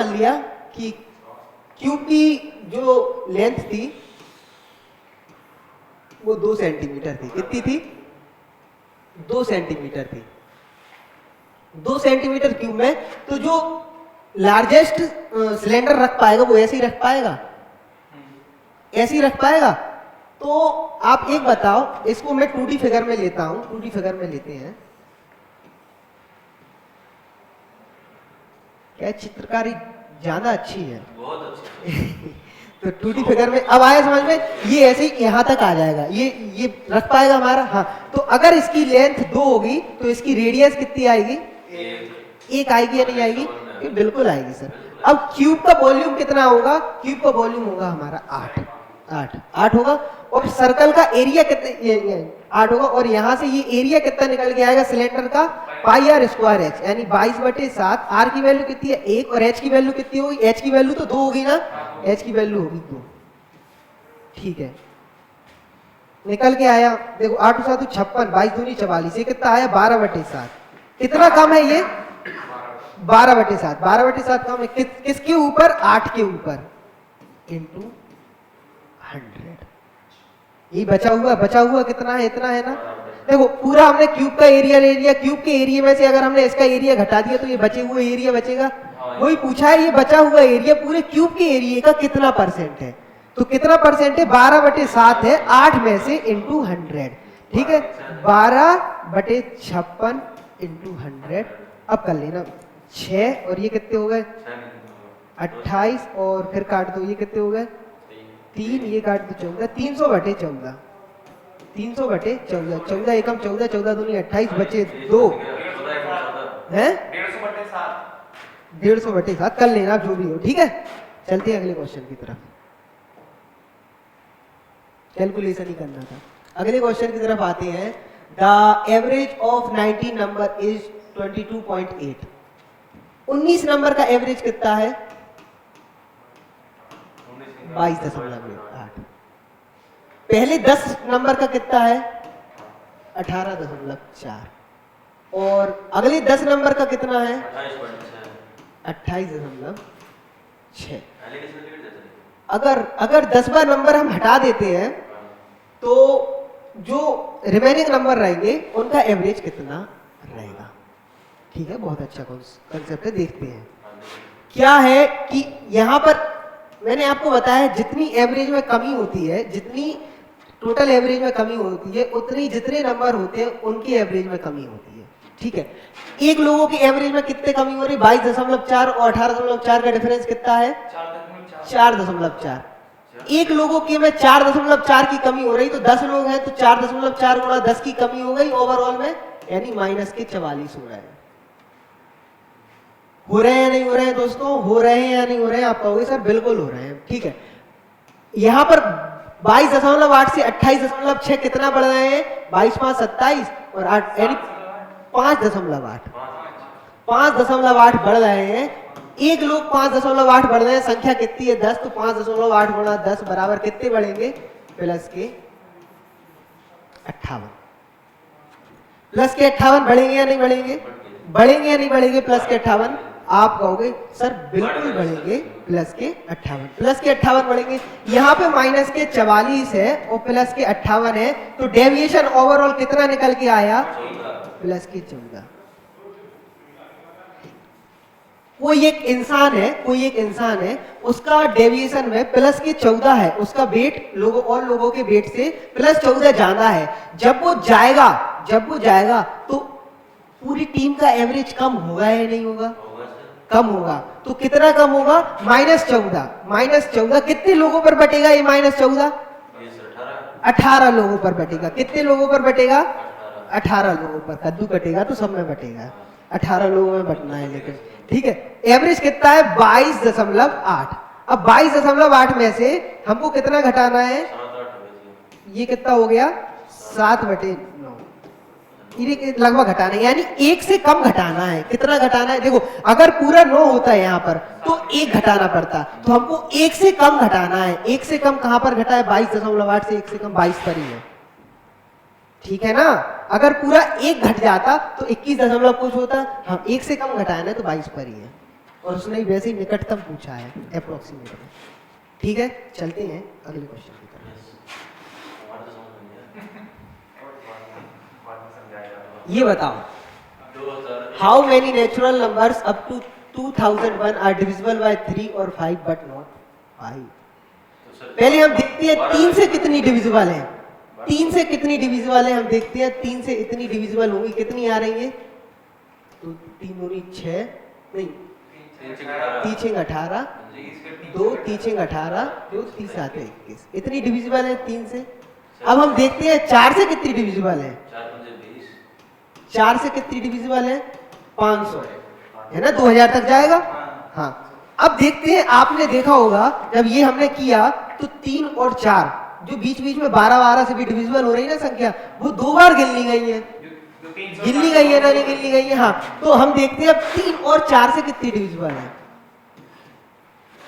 लिया कि क्यूब की जो लेंथ थी वो 2 सेंटीमीटर थी। कितनी थी? 2 सेंटीमीटर थी। 2 सेंटीमीटर क्यूब में तो जो लार्जेस्ट सिलेंडर रख पाएगा वो ऐसे ही रख पाएगा, ऐसे ही रख पाएगा। तो आप एक बताओ, इसको मैं 2D फिगर में लेता हूं, 2D फिगर में लेते हैं। क्या चित्रकारी ज्यादा अच्छी है? बहुत अच्छी। तो 2D फिगर में अब आया समझ में? ये ऐसे ही यहाँ तक आ जाएगा, ये रख पाएगा हमारा। हाँ, तो अगर इसकी लेंथ 2 होगी तो इसकी रेडियस कितनी आएगी? 1 आएगी या नहीं आएगी? ये बिल्कुल आएगी सर। अब क्यूब का वॉल्यूम कितना होगा? क्यूब का वॉल्यूम होगा हमारा 8 होगा। और सर्कल का एरिया कितने? 8 होगा। और यहाँ से ये एरिया कितना निकल के आएगा सिलेंडर का? पाई आर स्क्वायर एच, यानी 22/7। आर की वैल्यू कितनी है? 1। और एच की वैल्यू कितनी होगी? एच की वैल्यू तो 2 होगी ना, एच की वैल्यू होगी 2। ठीक है, निकल के आया। देखो 8 × 7 = 56, 22 दूनी 44, ये कितना आया? 12/7। कितना कम है ये? 12/7। 12/7 कम है किसके ऊपर? 8 के ऊपर, इंटू 100। ये बचा हुआ कितना है? इतना है ना। देखो पूरा हमने क्यूब का एरिया ले लिया, क्यूब के एरिया में से अगर हमने इसका एरिया घटा दिया तो ये बचे हुए एरिया बचेगा। वही पूछा है, ये बचा हुआ एरिया पूरे क्यूब के एरिया का कितना परसेंट है? तो कितना परसेंट है? 12/7 है 8 में से इंटू 100। ठीक है, 12/56 इंटू 100। अब कर लेना 6, और ये कितने हो गए? 28, और फिर काट दो, ये कितने हो गए? 3, ये काट दो 14। 300/14, 300/14। 14 एकम 14, 14 दूनी 28, बचे 2 है 150/7 कर लेना जो भी हो। ठीक है, चलते हैं अगले क्वेश्चन की तरफ। कैलकुलेशन ही करना था। अगले क्वेश्चन की तरफ आते हैं। The average of 19 number is 22.8। 19 number का एवरेज कितना है? 22.8। पहले 10 नंबर का कितना है? 18.4। और अगले 10 नंबर का कितना है? 28.6। अगर 10वां नंबर हम हटा देते हैं तो जो रिमेनिंग नंबर रहेंगे उनका एवरेज कितना रहेगा? ठीक है, बहुत अच्छा कॉन्सेप्ट है। देखते हैं क्या है कि यहाँ पर मैंने आपको बताया जितनी एवरेज में कमी होती है, जितनी टोटल एवरेज में कमी होती है, उतनी जितने नंबर होते हैं उनकी एवरेज में कमी होती है। ठीक है, एक लोगों की एवरेज में कितने कमी हो रही? 22.4 और 18.4 का डिफरेंस कितना है? 4.4। एक लोगों के में 4.4 की कमी हो रही, तो 10 लोग हैं तो 4.4 गुणा 10 की कमी हो गई ओवरऑल में, यानी -44 हो रहा है। हो रहे हैं नहीं हो रहे हैं दोस्तों? हो रहे हैं या नहीं हो रहे हैं? आप कहोगे सर बिल्कुल हो रहे हैं। ठीक है, यहां पर 22.8 से 28.6 कितना बढ़ रहे हैं? 22 5 27 और 8 यानी 5.8 बढ़ रहे हैं। एक लोग 5.8 बढ़ रहे हैं, संख्या कितनी है? 10। तो 5.8 गुणा 10 बराबर कितने बढ़ेंगे? प्लस के 58। प्लस के 58 बढ़ेंगे या नहीं बढ़ेंगे? बढ़ेंगे या नहीं बढ़ेंगे? प्लस के 58। आप कहोगे सर बिल्कुल बढ़ेंगे, प्लस के 58। प्लस के 58 बढ़ेंगे। यहाँ पे -44 है और प्लस के 58 है, तो डेविएशन ओवरऑल कितना निकल के आया? प्लस के 14। कोई एक इंसान है उसका डेविएशन में प्लस के 14 है, उसका वेट लोगों के वेट से प्लस 14 ज्यादा है। जब वो जाएगा तो पूरी टीम का एवरेज कम होगा या नहीं होगा? कम होगा। तो कितना कम होगा? -14 कितने लोगों पर बटेगा ये -14? 18 लोगों पर बटेगा। कितने लोगों पर बटेगा? 18 लोगों पर। कद्दू कटेगा तो सब में बटेगा, 18 लोगों में बटना है लेकिन। ठीक है, एवरेज कितना है? 22.8। अब 22.8 में से हमको कितना घटाना है? ये कितना हो गया? 7/9। लगभग घटाना है, यानी 1 से कम घटाना है। कितना घटाना है? देखो अगर पूरा 9 होता है यहाँ पर तो 1 घटाना पड़ता, तो हमको 1 से कम घटाना है। 1 से कम कहां पर घटा है? 22.8 से 1 से कम 22 पर ही है। ठीक है ना, अगर पूरा 1 घट जाता तो 21 कुछ होता। हम 1 से कम घटाया ना तो 22 पर ही है, और उसने वैसे ही निकटतम पूछा है अप्रोक्सीमेट। ठीक है, चलते हैं अगले क्वेश्चन की तरफ। ये बताओ, how many natural numbers up to 2001 are divisible by 3 और 5 बट नॉट 5? पहले हम देखते हैं 3 से कितनी डिविजिबल है, 3 से कितनी डिविजिबल है हम देखते हैं। 3 से इतनी डिविजिबल होंगी, कितनी आ रही है? तो 3 दूनी 6, नहीं 3 6 18, 2 3 6 18, 2 3 7 21, इतनी डिविजिबल है 3 से। अब हम देखते हैं 4 से कितनी डिविजिबल है। 4 से कितनी डिविजिबल है? 500 है ना, 2000 तक जाएगा। हाँ, अब देखते हैं, आपने देखा होगा जब ये हमने किया तो 3 और 4 जो बीच बीच में 12 से भी डिविजिबल हो रही है ना संख्या, वो 2 बार गिननी गई है। गिननी गई है ना, नहीं गिननी गई है? हाँ, तो हम देखते हैं अब 3 और 4 से कितनी डिविजिबल है।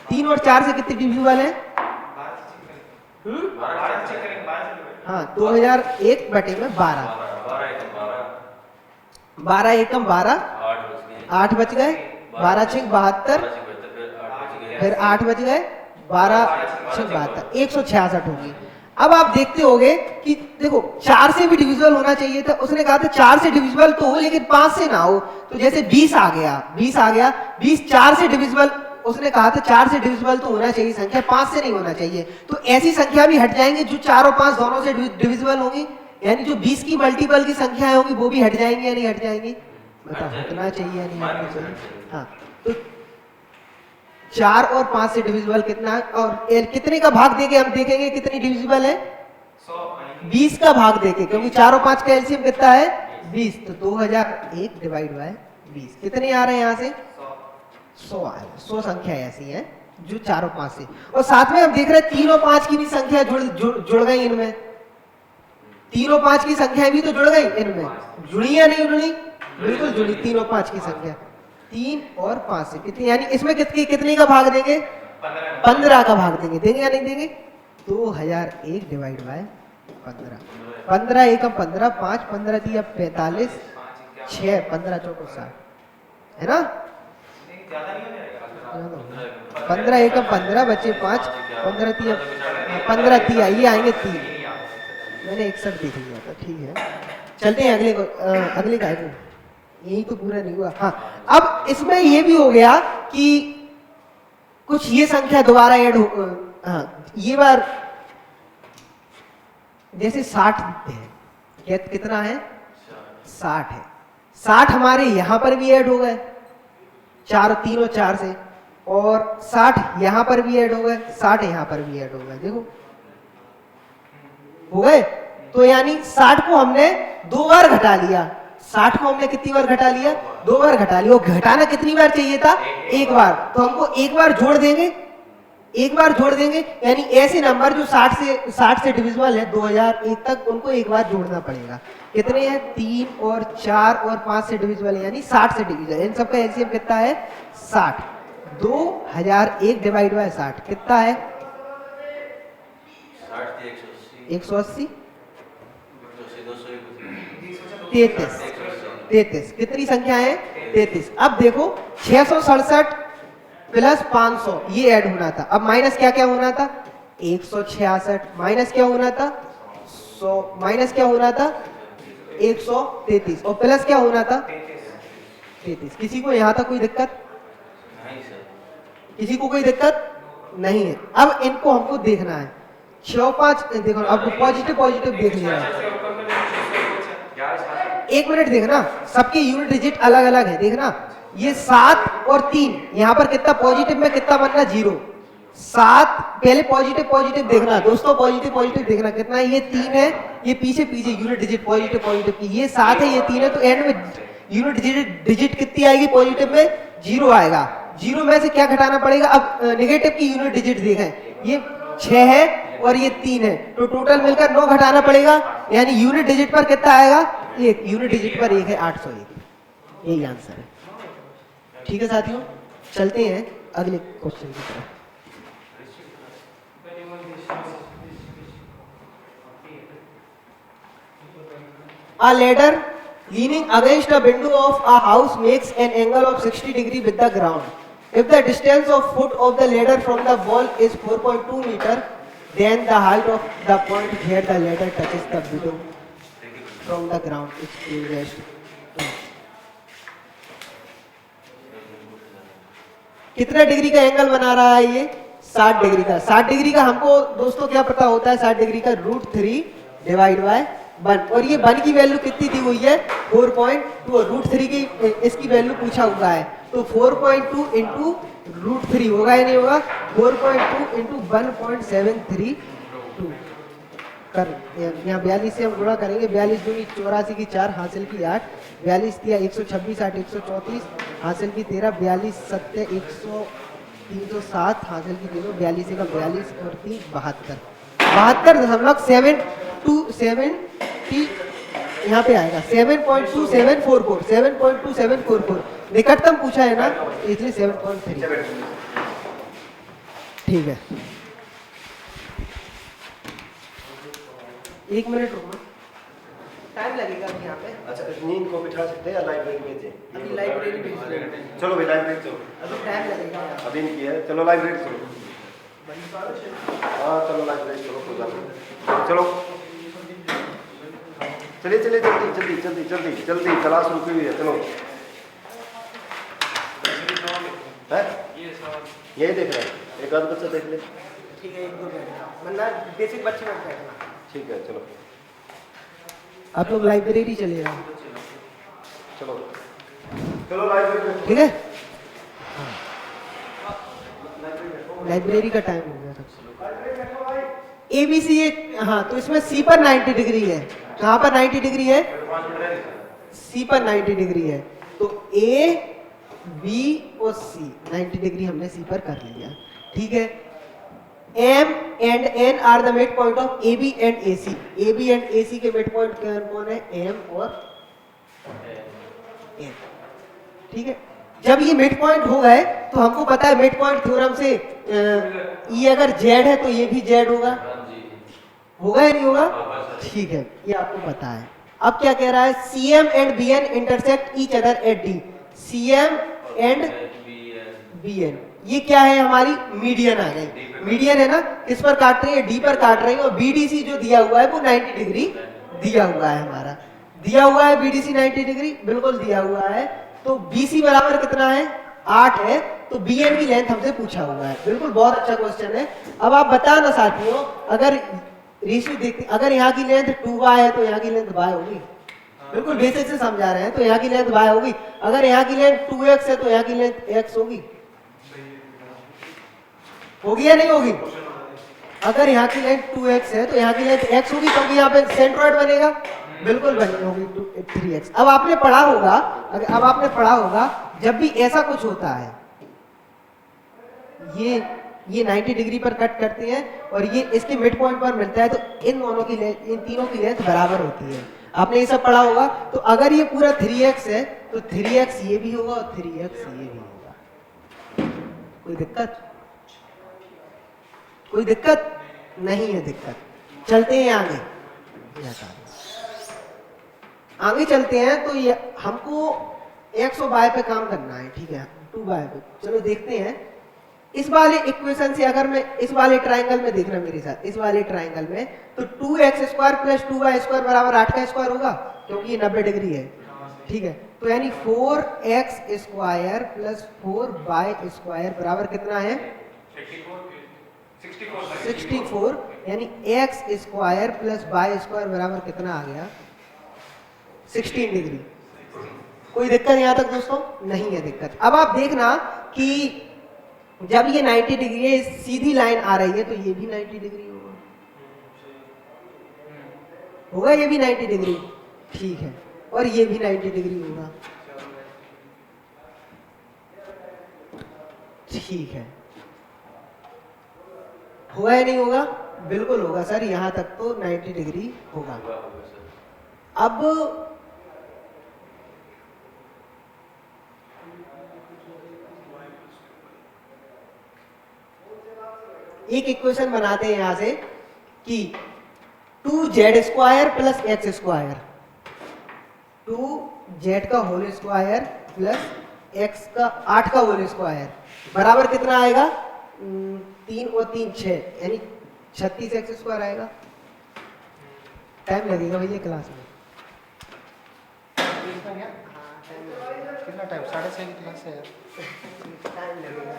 3 और 4 से कितनी डिविजिबल है? हाँ, 2001 बटे में 12, 12 एकम 12, 8 बच गए, 12 6 72, फिर 8 बच गए, 12 6 72, 166 होगी। अब आप देखते होगे कि देखो 4 से भी डिविजिबल होना चाहिए था, उसने कहा था 4 से डिविजिबल तो हो लेकिन 5 से ना हो। तो जैसे 20 आ गया, 20 आ गया, 20 4 से डिविजिबल, उसने कहा था 4 से डिविजिबल तो होना चाहिए संख्या, 5 से नहीं होना चाहिए। तो ऐसी संख्या भी हट जाएंगी जो 4 और 5 दोनों से डिविजिबल होंगी, यानी जो 20 की मल्टीपल की संख्याएं होंगी वो भी हट जाएंगी या नहीं हट जाएंगी? बताओ, हटना चाहिए या नहीं हटना चाहिए? हाँ, तो 4 और 5 से डिविजिबल कितना है, और कितने का भाग देके हम देखेंगे कितनी डिविजिबल है? 20 का भाग देके, क्योंकि 4 और 5 का एलसीएम कितना है? 20। तो 2001 डिवाइड बाय 20 कितने आ रहे हैं यहाँ से? 100 आ रहे हैं। 100 संख्या ऐसी है जो 4 और 5 से, और साथ में हम देख रहे हैं 3 और 5 की भी संख्या जुड़ गई इनमें। 3 और 5 की संख्या भी तो जुड़ गई इनमें, जुड़ी या नहीं जुड़ी? बिल्कुल जुड़ी। 3 और 5 की संख्या, 3 और 5 से कितनी, यानी इसमें कितने का भाग देंगे? 15 का भाग देंगे। देंगे या नहीं देंगे? 2001 डिवाइड बाय 15, 15 एकम 15, 5 15 दिया 45, 6 15 चौको 60 है ना। 15 एकम 15 बचे 5, 15 दिया 15 दिया, ये आएंगे 3, मैंने 61 देख लिया था। ठीक है, चलते हैं अगले को, अगले का है, यही तो पूरा नहीं हुआ। हाँ, अब इसमें ये भी हो गया कि कुछ ये संख्या दोबारा ऐड हो। हाँ, ये बार जैसे 60 है, कितना है? 60 है। 60 हमारे यहां पर भी ऐड हो गए, 4 3 और 4 से, और 60 यहां पर भी ऐड हो गए, 60 यहां पर भी ऐड हो गए। देखो हो गए। तो यानी 60 को हमने 2 बार घटा लिया। 60 को हमने कितनी बार घटा लिया? 2 बार घटा लिया। घटाना कितनी बार चाहिए था? 1 बार। तो हमको 1 बार जोड़ देंगे, 1 बार जोड़ देंगे, यानी ऐसे नंबर जो 60 से डिविजिबल है 2001 तक, उनको 1 बार जोड़ना पड़ेगा। कितने हैं? 3 और 4 और 5 से डिविजिबल है, यानी 60 से डिविजिबल। इन सबका एलसीएम कितना है? 60। 2001 डिवाइड बाय 60 कितना है? 180, 33। कितनी संख्या है? 33। अब देखो 667 प्लस 500 ये ऐड होना था। अब माइनस क्या क्या होना था? 166 माइनस क्या होना था? 100 माइनस क्या होना था? 133, और प्लस क्या होना था? 33। किसी को यहाँ तक कोई दिक्कत? किसी को कोई दिक्कत नहीं है। अब इनको हमको देखना है। 6 5 देखो, अब पॉजिटिव देख लिया है। 1 मिनट देखना, सबके यूनिट डिजिट अलग अलग है। देखना ये 7 और 3, यहाँ पर कितना पॉजिटिव में कितना बनना? 0। 7 पहले पॉजिटिव देखना दोस्तों, पॉजिटिव देखना कितना है? ये 3 है, ये पीछे यूनिट डिजिट पॉजिटिव की, ये 7 है, ये 3 है। तो एंड में यूनिट डिजिट कितनी आएगी पॉजिटिव में? 0 आएगा। 0 में से क्या घटाना पड़ेगा? अब नेगेटिव की यूनिट डिजिट देखें, ये 6 है और ये 3 है, तो टोटल मिलकर 9 घटाना पड़ेगा, यानी यूनिट डिजिट पर कितना आएगा? 1। यूनिट डिजिट पर 1 है, 801। यही आंसर है। ठीक है साथियों, चलते हैं अगले क्वेश्चन की तरफ। A ladder leaning against a window of a house makes an angle of 60 degree with the ground. If the distance of foot of the ladder from the wall is 4.2 meter, then the height of the point where the ladder touches the window from the ground it's to rest. कितने डिग्री का एंगल बना रहा है ये? 60 डिग्री का। 60 डिग्री का हमको दोस्तों क्या पता होता है? 60 डिग्री का √3 डिवाइड बाय 1। और ये 1 की वैल्यू कितनी दी हुई है? 4.2। और √3 की इसकी वैल्यू पूछा हुआ है, तो 4.2 इंटू √3 होगा या नहीं होगा? 4.2 इंटू 1.732 कर, यहाँ 42 से हम गुणा करेंगे। 42 दूनी 84 की 4, हासिल की 8, 42 दिया 126, 8 134, हासिल की 13, 42 7 307, हासिल की 3, 42 का 42 और 3 72, 72.727 यहाँ पे आएगा 7.2744, 7.2744 निकटतम पूछा है ना, इसलिए 7.3। ठीक है, 1 मिनट रुको, टाइम लगेगा अभी यहाँ पे। अच्छा, नींद को बिठा सकते हैं या लाइब्रेरी भेजें? अभी लाइब्रेरी भेज देंगे। चलो भाई लाइब्रेरी चलो, अभी टाइम लगेगा यहाँ। अभी नहीं है, चलो लाइब्रेरी चलो। हाँ चलो लाइब्रेरी चलो, कोई बात नहीं, चलो चलिए चलिए, जल्दी जल्दी जल्दी जल्दी जल्दी, क्लास रुकी हुई है, चलो। है यही देख रहे हैं, एक आध बच्चा देख ले। ठीक है, 1-2 मिनट, वरना बेसिक बच्चे मत बैठना। ठीक है, चलो आप लोग लाइब्रेरी चले जाओ। चलो चलो लाइब्रेरी में, ठीक है, लाइब्रेरी का टाइम हो गया था। ABC, हाँ, तो इसमें C पर 90 डिग्री है। कहाँ पर 90 डिग्री है? C पर 90 डिग्री है, तो A, B और C 90 डिग्री हमने C पर कर लिया। ठीक है, M and N are the mid point of AB and AC। AB and AC के मिड पॉइंट कौन है? M और N। ठीक है, जब ये मिड पॉइंट हो गए तो हमको पता है मिड पॉइंट थ्योरम से ये अगर Z है तो ये भी Z होगा, होगा या नहीं होगा? ठीक है, ये आपको पता है। अब क्या कह रहा है? CM and BN intersect each other at D। CM and BN, ये क्या है? हमारी मीडियन आ गई। मीडियन है ना, किस पर काट रही है? D पर काट रही है। और BDC जो दिया हुआ है वो 90 डिग्री दिया हुआ है, हमारा दिया हुआ है BDC 90 डिग्री, बिल्कुल दिया हुआ है। तो BC बराबर कितना है? 8 है, तो BN की लेंथ हमसे पूछा हुआ है। बिल्कुल, बहुत अच्छा क्वेश्चन है। अब आप बताना साथियों, अगर रेशियो देखते, अगर यहाँ की लेंथ 2y है तो यहाँ की लेंथ y होगी। बिल्कुल बेसिक से समझा रहे हैं, तो यहाँ की लेंथ y होगी। अगर यहाँ की लेंथ 2x है तो यहाँ की लेंथ x होगी, होगी या नहीं होगी? अगर यहाँ की लेंथ 2x है तो यहाँ की लेंथ x होगी, क्योंकि यहाँ पे सेंट्रोइड बनेगा। बिल्कुल बनी होगी 3x। अब आपने पढ़ा होगा, जब भी ऐसा कुछ होता है, ये 90 डिग्री पर कट करते हैं और ये इसके मिड पॉइंट पर मिलता है, तो इन दोनों की लेंथ, इन तीनों की लेंथ बराबर होती है। आपने ये सब पढ़ा होगा। तो अगर ये पूरा 3x है तो 3x ये भी होगा और 3x ये भी होगा। कोई दिक्कत? कोई दिक्कत नहीं है। दिक्कत, चलते हैं आगे चलते हैं। तो ये हमको x और y पे काम करना है। ठीक है, 2y पे चलो देखते हैं। इस वाले इक्वेशन से अगर मैं इस वाले ट्राइंगल में देखना मेरे साथ, इस वाले ट्राइंगल में, तो 2x² + 2y² बराबर 8 का स्क्वायर होगा, क्योंकि ये 90 डिग्री है। ठीक है, तो यानी 4x² + 4y² बराबर कितना है? 64, यानी x² + y² बराबर कितना आ गया? 16 डिग्री। कोई दिक्कत यहाँ तक दोस्तों? नहीं है दिक्कत। अब आप देखना कि जब ये 90 डिग्री है, सीधी लाइन आ रही है, तो ये भी 90 डिग्री होगा, ये भी 90 डिग्री। ठीक है, और ये भी 90 डिग्री होगा। ठीक है, होगा या नहीं होगा? बिल्कुल होगा सर, यहां तक तो 90 डिग्री होगा। अब एक इक्वेशन बनाते हैं यहां से कि 2z² + x², 2z का होल स्क्वायर प्लस x का 8 का होल स्क्वायर बराबर कितना आएगा? 3 और 3 6, यानी 36x² आएगा। टाइम लगेगा भैया क्लास में। कितना टाइम 6:30 की क्लास है यार। टाइम लगेगा।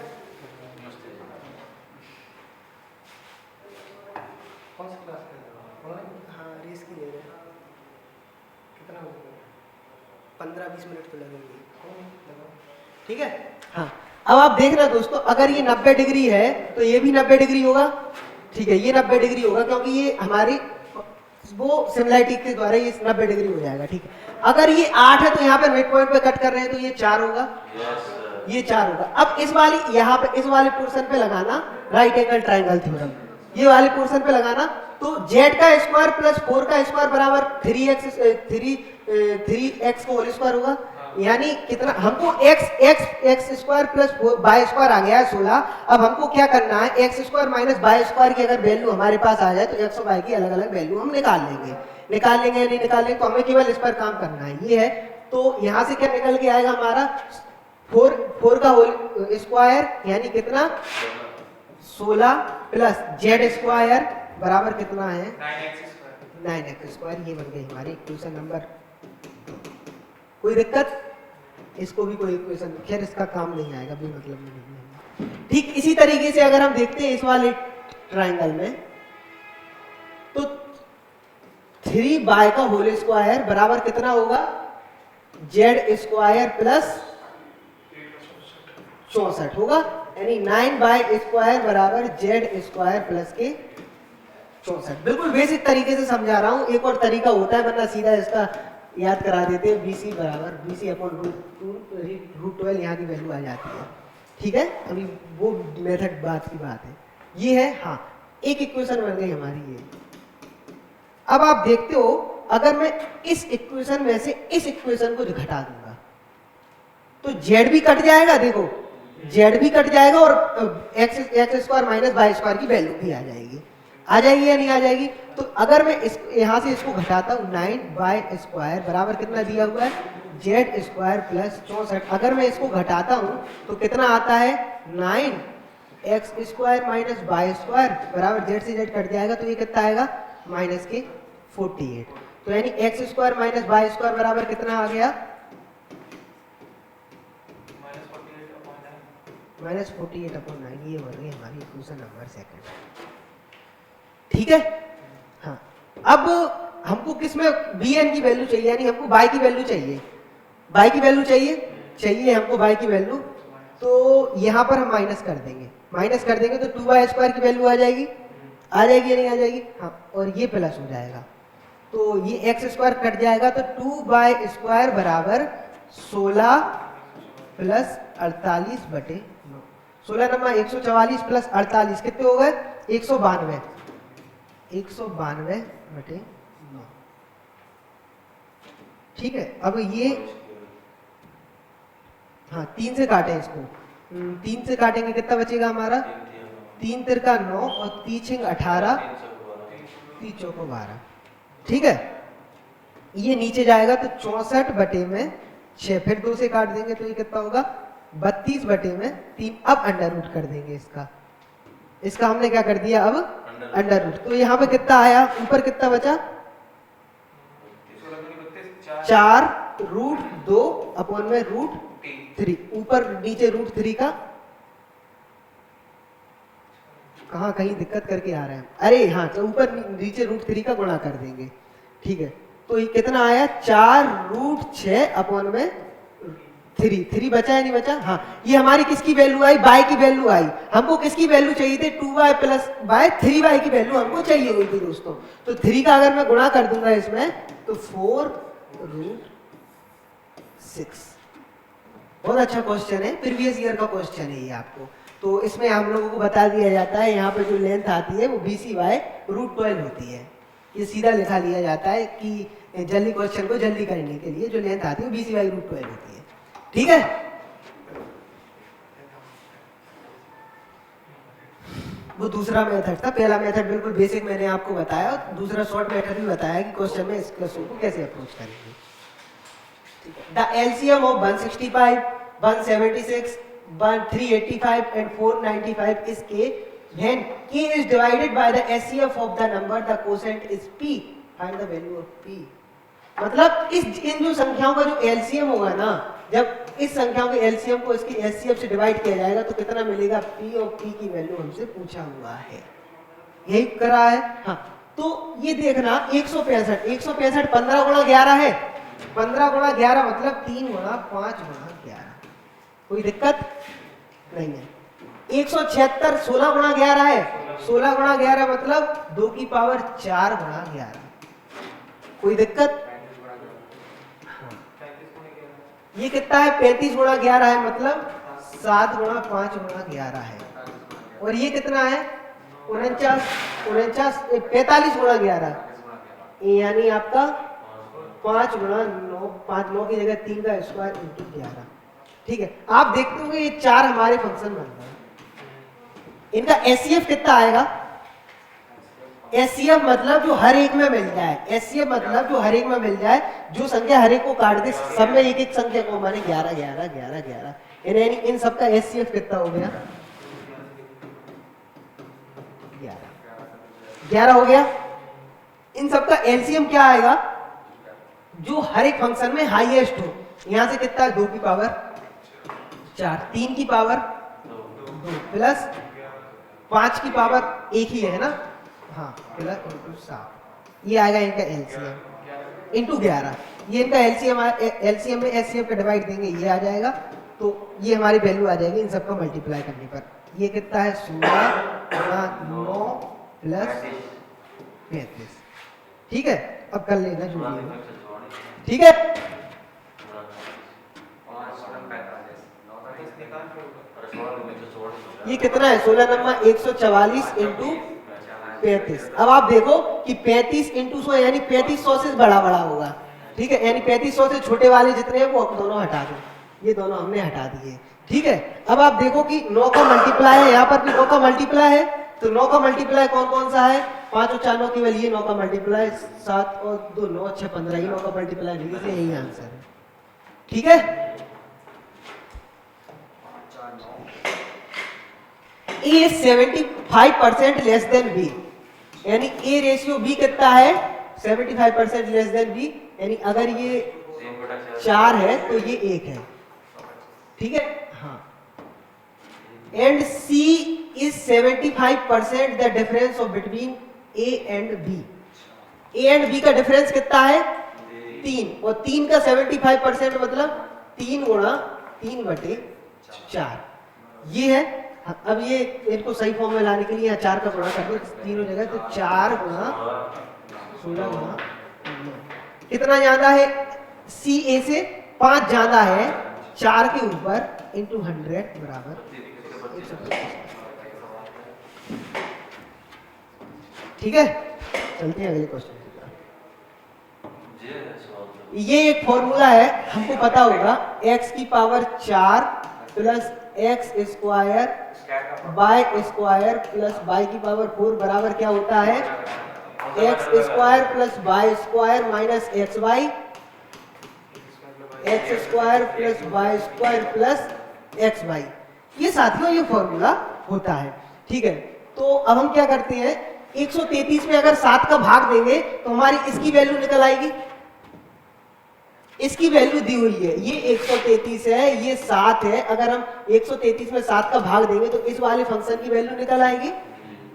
कौन सी क्लास है ऑनलाइन? हाँ रेस की ले रहे हैं। कितना हो गया? 15-20 मिनट तो लगेंगे। ठीक है। हाँ अब आप देखना दोस्तों, अगर ये 90 डिग्री है तो ये भी 90 डिग्री होगा। ठीक है, ये 90 डिग्री होगा क्योंकि ये हमारी वो सिमिलैरिटी के द्वारा ये 90 डिग्री हो जाएगा। ठीक है, अगर ये 8 है तो यहाँ पे मिड पॉइंट पे कट कर रहे हैं तो ये 4 होगा। ये 4 होगा। अब इस वाली यहाँ पे इस वाले पोर्शन पे लगाना राइट एंगल ट्राइंगल थ्योरम, ये वाले पोर्शन पे लगाना तो z का स्क्वायर प्लस 4 का स्क्वायर बराबर 3x को होल स्क्वायर होगा। यानी कितना हमको x square plus y square आ गया है 16। अब हमको क्या करना है, x square minus y square की अगर वैल्यू हमारे पास आ जाए तो x और y की अलग अलग वैल्यू हम निकाल लेंगे या नहीं निकाल लेंगे, तो हमें केवल इस पर काम करना है। ये है तो यहाँ से क्या निकल के आएगा हमारा 4 का होल स्क्वायर यानी कितना 16 प्लस z स्क्वायर बराबर कितना है 9x स्क्वायर। ये बन गई हमारी इक्वेशन नंबर। कोई दिक्कत, इसको भी कोई इक्वेशन, खैर इसका काम नहीं आएगा भी, मतलब में नहीं है। ठीक इसी तरीके से अगर हम देखते हैं इस वाले ट्राइंगल में तो 3y का होल स्क्वायर बराबर कितना होगा z स्क्वायर प्लस 64 होगा, यानी 9y स्क्वायर बराबर z स्क्वायर प्लस के 64। बिल्कुल बेसिक तरीके से समझा रहा हूं। एक और तरीका होता है वरना सीधा इसका याद करा देते हैं, BC बराबर BC अपॉन रूट 12 यहाँ की वैल्यू आ जाती है। ठीक है, अभी वो मेथड बात की बात है। ये है, हाँ एक इक्वेशन बन गई हमारी ये। अब आप देखते हो अगर मैं इस इक्वेशन में से इस इक्वेशन को घटा दूंगा तो z भी कट जाएगा, देखो z भी कट जाएगा और x square minus y square की वैल्यू भी आ जाएगी या नहीं आ जाएगी। तो अगर मैं इस यहाँ से इसको घटाता हूँ 9y स्क्वायर बराबर कितना दिया हुआ है z स्क्वायर प्लस 64। अगर मैं इसको घटाता हूँ तो कितना आता है 9x square minus y square बराबर z से z कट जाएगा तो ये कितना आएगा माइनस के 48। तो यानी x square minus y square बराबर कितना आ गया माइनस 48/9। ये बन गई हमारी इक्वेशन नंबर 2। ठीक है। हाँ अब हमको किसमें bn की वैल्यू चाहिए, यानी हमको y की वैल्यू चाहिए, y की वैल्यू चाहिए हमको y की वैल्यू। तो यहाँ पर हम माइनस कर देंगे तो 2y स्क्वायर की वैल्यू आ जाएगी या नहीं आ जाएगी। हाँ और ये प्लस हो जाएगा तो ये x स्क्वायर कट जाएगा तो 2y स्क्वायर बराबर 16 प्लस 48/9। 16 नंबर 144 प्लस 48 कितने हो गए 192 192/9। ठीक है, अब ये हाँ 3 से काटे इसको, 3 से काटेंगे कितना बचेगा हमारा 3 तिरका 9 और 3 18 3 चौको 12। ठीक है, ये नीचे जाएगा तो 64/6, फिर 2 से काट देंगे तो ये कितना होगा 32/3। अब अंडर रूट कर देंगे इसका हमने क्या कर दिया अब अंडर रूट। तो यहाँ पे कितना आया, ऊपर कितना बचा 4√2/√3। ऊपर नीचे √3 का कहाँ कहीं दिक्कत करके आ रहे हैं, अरे हाँ तो ऊपर नीचे √3 का गुणा कर देंगे। ठीक है, तो ये कितना आया 4√6/3 बचा है नहीं बचा। हाँ ये हमारी किसकी वैल्यू आई y की वैल्यू आई। हमको किसकी वैल्यू चाहिए थे 2y प्लस y 3y की वैल्यू हमको चाहिए हुई थी दोस्तों। तो 3 का अगर मैं गुणा कर दूंगा इसमें तो 4√6। बहुत अच्छा क्वेश्चन है, प्रीवियस ईयर का क्वेश्चन है ये आपको। तो इसमें हम लोगों को बता दिया जाता है यहाँ पे जो लेंथ आती है वो BC/√12 होती है। ये सीधा लिखा लिया जाता है कि जल्दी क्वेश्चन को जल्दी करने के लिए जो लेंथ आती है वो BC/√12 होती है। ठीक है, वो दूसरा मेथड था। पहला मेथड बिल्कुल बेसिक मैंने आपको बताया, दूसरा शॉर्ट मेथड भी बताया कि क्वेश्चन में इस क्वेश्चन को कैसे अप्रोच करेंगे। The LCM of 165, 176, 385 and 495 is k. When k is divided by the SCF of the number, the quotient is p. Find the value of p. मतलब इन जो संख्याओं का जो एलसीएम होगा ना, जब इस संख्याओं के एलसीएम को इसकी एचसीएफ से डिवाइड किया जाएगा तो कितना मिलेगा, पी और पी की वैल्यू हमसे पूछा हुआ है, यही करा है। हाँ तो ये देखना 165 165 15 गुणा 11 है, 15 गुणा 11 मतलब 3 गुणा 5 गुणा 11, कोई दिक्कत नहीं है। 176 16 गुणा 11 है, 16 गुणा 11 मतलब 2 की पावर 4 गुणा 11, कोई दिक्कत। ये कितना है 35 गुणा 11 है मतलब 7 गुणा 5 गुणा 11 है। और ये कितना है 45 गुणा 11 यानी आपका 5 गुणा 9, 5 9 की जगह 3 का स्क्वायर इंटू 11। ठीक है, आप देखते हो ये 4 हमारे फंक्शन बन रहे हैं। इनका एचसीएफ कितना आएगा, एचसीएफ मतलब जो हर एक में मिल जाए, एचसीएफ मतलब जो हर एक में मिल जाए, जो संख्या हर एक को काट दे, सब में एक एक संख्या को माने 11 11 11 11, यानी इन सब का एचसीएफ कितना हो गया 11 हो गया। इन सब का एलसीएम क्या आएगा, जो हर एक फंक्शन में हाईएस्ट हो। यहां से कितना है 2 की पावर 4, 3 की पावर 2 प्लस 5 की पावर 1 ही है ना, हाँ प्लस इंटू 7, ये आएगा इनका एलसीएम इंटू 11। ये इनका एलसीएम में एचसीएफ का डिवाइड देंगे, ये आ जाएगा, तो ये हमारी वैल्यू आ जाएगी इन सबको मल्टीप्लाई करने पर। ये कितना है 16 गुणा 9 प्लस 35। ठीक है, अब कर लेना जो भी है, ठीक है। ये कितना है 16 नंबर 144 इंटू 35। अब आप देखो कि 35 इंटू 100 यानी 3500 से बड़ा बड़ा होगा। ठीक है, यानी 3500 से छोटे वाले जितने हैं वो दोनों हटा दो, ये दोनों हमने हटा दिए। ठीक है, अब आप देखो कि 9 का मल्टीप्लाई है, यहाँ पर भी 9 का मल्टीप्लाई है, तो 9 का मल्टीप्लाई कौन कौन सा है, 5 और 4 9 केवल ये 9 का मल्टीप्लाई, 7 और 2 9 6 15, ये 9 का मल्टीप्लाई नहीं, इसलिए यही आंसर है। ठीक है, ए 75% लेस देन बी, यानी ए रेशियो बी कितना है 75% लेस देन बी, यानी अगर ये 4 है तो ये 1 है। ठीक है, हाँ। And C is 75% the difference of between A and B. A and B का डिफरेंस कितना है 3, और 3 का 75% मतलब 3 गुणा 3/4, ये है। अब ये इनको सही फॉर्म में लाने के लिए 4 का गुणा कर दो तीनों जगह, तो 4 गुणा 16 गुणा, कितना ज्यादा है सी ए से 5 ज्यादा है 4 के ऊपर इंटू 100 बराबर 125। ठीक है, चलते हैं अगले क्वेश्चन। ये एक फॉर्मूला है, हमको पता होगा x की power 4 plus X square Y square plus Y की पावर 4 बराबर क्या होता है X square plus Y square minus X Y, X square plus Y square plus X Y. ये साथियों ये फॉर्मूला होता है। ठीक है, तो अब हम क्या करते हैं 133 में अगर 7 का भाग देंगे तो हमारी इसकी वैल्यू निकल आएगी। इसकी वैल्यू दी हुई है, ये 133 है, ये 7 है। अगर हम 133 में 7 का भाग देंगे तो इस वाले फंक्शन की वैल्यू निकल आएगी,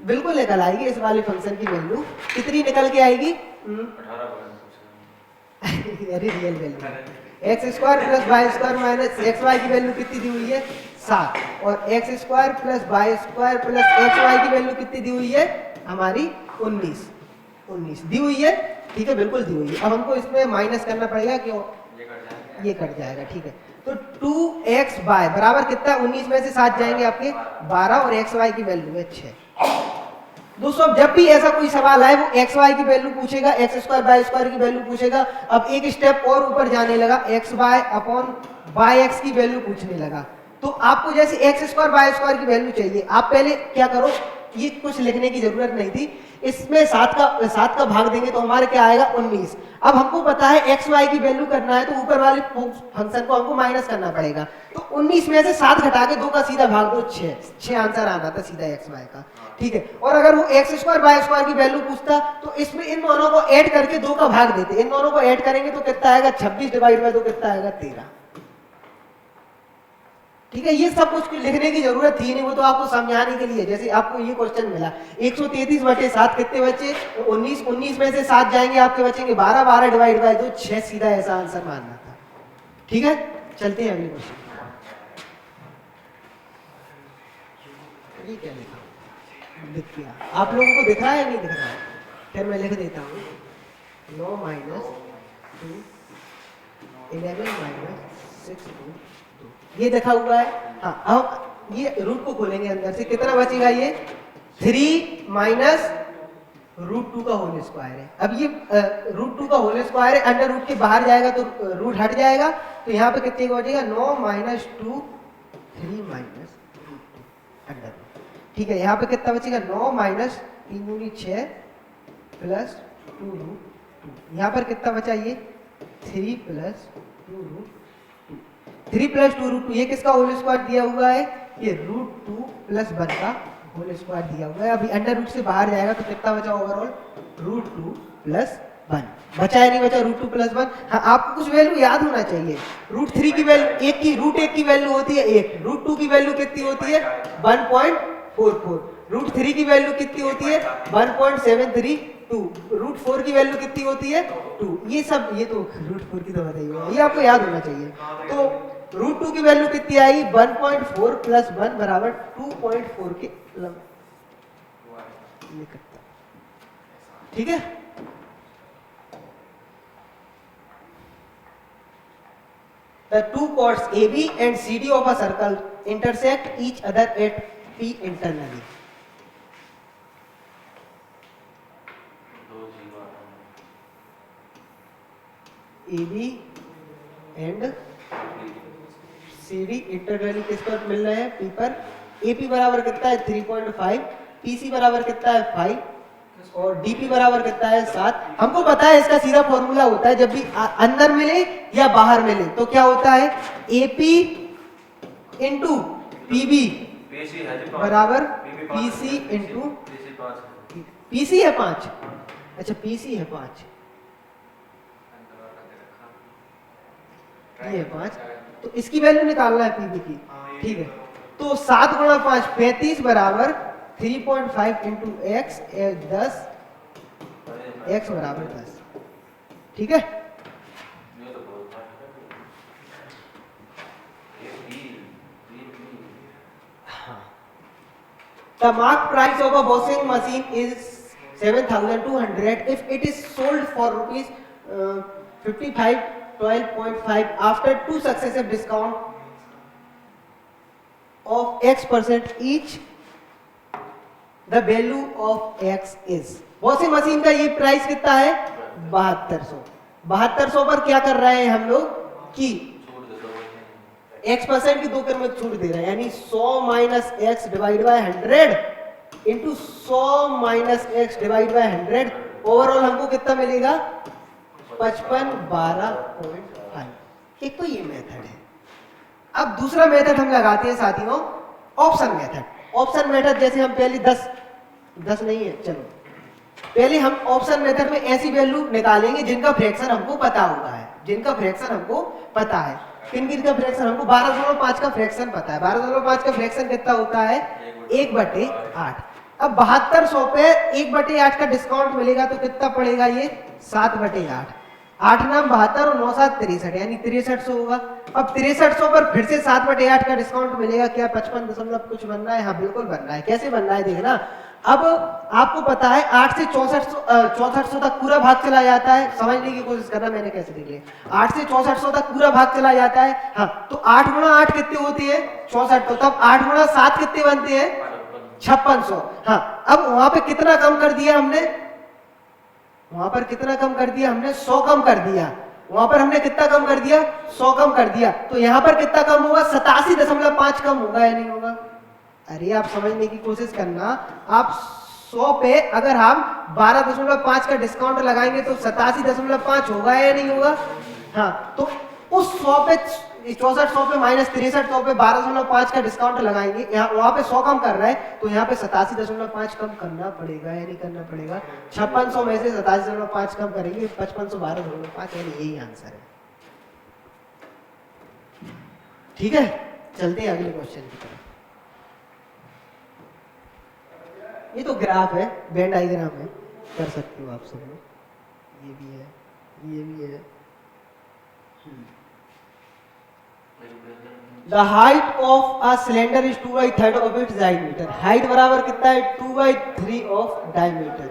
बिल्कुल निकल आएगी। इस वाले फंक्शन की वैल्यू कितनी निकल के आएगी अरे real value X square plus Y square minus X Y की वैल्यू कितनी दी हुई है 7, और X square plus Y square plus X Y की वैल्यू कितनी दी हुई है हमारी 19 दी हुई है। ठीक है, बिल्कुल दी हुई है। अब हमको इसमें माइनस करना पड़ेगा, क्यों ये कट जाएगा। ठीक है, तो 2x वाई बराबर कितना 19 में से 7 जाएंगे आपके 12, और एक्स वाई की वैल्यू है 6। दोस्तों जब भी ऐसा कोई सवाल आए वो एक्स वाई की वैल्यू पूछेगा, एक्स स्क्वायर बाय स्क्वायर की वैल्यू पूछेगा। अब एक स्टेप और ऊपर जाने लगा, X Y upon Y X की वैल्यू पूछने लगा। तो आपको जैसे एक्स स्क्वायर बाय स्क्वायर की वैल्यू चाहिए, आप पहले क्या करो, ये कुछ लिखने की जरूरत नहीं थी, इसमें 7 का भाग देंगे तो हमारे क्या आएगा 19। अब हमको पता है एक्स वाई की वैल्यू करना है तो ऊपर वाले फंक्शन को हमको माइनस करना पड़ेगा। तो 19 में से 7 घटा के 2 का सीधा भाग दो 6 आंसर आना था सीधा एक्स वाई का। ठीक है, और अगर वो एक्स स्क्वायर बाय स्क्वायर की वैल्यू पूछता तो इसमें इन दोनों को ऐड करके 2 का भाग देते। इन दोनों को ऐड करेंगे तो कितना आएगा 26 डिवाइड बाय 2 कितना आएगा 13। ठीक है, ये सब कुछ लिखने की जरूरत थी नहीं, वो तो आपको समझाने के लिए। जैसे आपको ये क्वेश्चन मिला 133/7 कितने बचे, 19, 19 में से 7 जाएंगे आपके बचेंगे 12, 12 डिवाइड बाय 2 6, सीधा ऐसा आंसर मानना था। ठीक है, चलते हैं अगले क्वेश्चन। ये क्या लिखा लिख दिया, आप लोगों को दिख रहा है नहीं दिख रहा है? फिर मैं लिख देता हूँ 9 - 2 11 - 6 2, ये देखा हुआ है। हाँ, अब ये रूट को खोलेंगे अंदर से, कितना बचेगा ये 3 माइनस √2 का होल स्क्वायर है। अब ये √2 का होल स्क्वायर है, अंडर रूट के बाहर जाएगा तो रूट हट जाएगा, तो यहाँ पे कितने का बचेगा 9 - 2 3 माइनस √2 अंडर रूट। ठीक है, यहाँ पे कितना बचेगा 9 माइनस 3 दूनी 6 प्लस 2√2। यहाँ पर कितना बचा ये 3 प्लस 2√2। 3 प्लस 2√2 ये किसका होल स्क्वायर दिया हुआ है, ये √2 प्लस 1 का होल स्क्वायर दिया हुआ है। अभी अंडर रूट से बाहर जाएगा तो कितना बचा ओवरऑल √2 प्लस 1। बचा या नहीं बचा √2 प्लस 1? हाँ, आपको कुछ वैल्यू याद होना चाहिए। √3 की वैल्यू 1 की, √1 की वैल्यू होती है 1, √2 की वैल्यू कितनी होती है 1.44, √3 की वैल्यू कितनी होती है 1.732, √4 की वैल्यू कितनी होती है 2। ये सब, ये तो √4 की तो बताइए, ये आपको याद होना चाहिए। तो √2 की वैल्यू कितनी आई 1.4 प्लस 1 बराबर 2.4 के निकलता। ठीक है, the two chords AB and CD of a circle intersect each other at P internally. AB and CD internally किस पर मिल रहे हैं P पर। AP बराबर कितना है 3.5, PC बराबर कितना है 5 और DP बराबर कितना है 7। हमको पता है इसका सीधा फॉर्मूला होता है, जब भी अंदर मिले या बाहर मिले तो क्या होता है AP इंटू PB बराबर PC इंटू PC है 5। अच्छा, PC है 5, ये है 5, तो इसकी वैल्यू निकालना है PB की। ठीक है, तो 7 गुणा 5 35 बराबर 3.5 इंटू एक्स 10, x बराबर 10। ठीक है, the mark price of a washing machine is 7,200 if it is sold for rupees 5512.5 after 2 successive discount of x% each, the value of x is। Washing machine का ये प्राइस कितना है 7200। 7200 पर क्या कर रहे हैं हम लोग कि x% की 2 में छूट दे रहे हैं, यानी 100 minus x divide by 100 into 100 minus x divide by 100, overall हमको कितना मिलेगा 5512.5। एक तो ये मेथड है। अब दूसरा मेथड हम लगाते हैं साथियों, ऑप्शन मेथड। ऑप्शन मेथड जैसे हम पहले 10 नहीं है, चलो पहले हम ऑप्शन मेथड में ऐसी वैल्यू निकालेंगे जिनका फ्रैक्शन हमको पता हुआ है, जिनका फ्रैक्शन हमको पता है। किन का फ्रैक्शन हमको 12.5 का फ्रैक्शन पता है। 12.5 का फ्रैक्शन कितना होता है 1/8। अब 7200 पे 1/8 का डिस्काउंट मिलेगा तो कितना पड़ेगा ये 7/8। 8 नाम 72 और 9 7 63, यानी 6300 होगा। अब 6300 पर फिर से 7/8 का डिस्काउंट मिलेगा, क्या 55 कुछ बन रहा है? हाँ बिल्कुल बन रहा है। कैसे बन रहा है देखना। अब आपको पता है 8 से 6400 तक पूरा भाग चला जाता है। समझने की कोशिश करना मैंने कैसे देख लिया। 8 से 6400 तक पूरा भाग चला जाता है। हाँ, तो 8 गुणा 8 कितनी होती है 64, तो तब 8 गुणा 7 कितने बनते हैं 5600। हाँ, अब वहां पे कितना कम कर दिया हमने, वहां पर कितना कम कर दिया हमने 100 कम कर दिया। वहां पर हमने कितना कम कर दिया 100 कम कर दिया। तो यहां पर कितना कम होगा 87.5 कम होगा या नहीं होगा? अरे आप समझने की कोशिश करना। आप 100 पे अगर हम 12.5 का डिस्काउंट लगाएंगे तो 87.5 होगा या नहीं होगा? हाँ, तो उस 100 पे 6400 पे माइनस 6300 पे 12.5 का डिस्काउंट लगाएंगे, यहाँ वहां पे 100 कम कर रहा है तो यहाँ पे 87.5 कम करना पड़ेगा या नहीं करना पड़ेगा? 5600 में से 87.5 कम करेंगे 5500 12.5, यानी यही आंसर है। ठीक है, चलते हैं अगले क्वेश्चन की तरफ। ये तो ग्राफ है, वेन डायग्राम है, कर सकते हो आप सब लोग। ये भी है, ये भी है। The height of a cylinder is 2/3 of its diameter. हाइट बराबर कितना है? 2/3 ऑफ डायमीटर।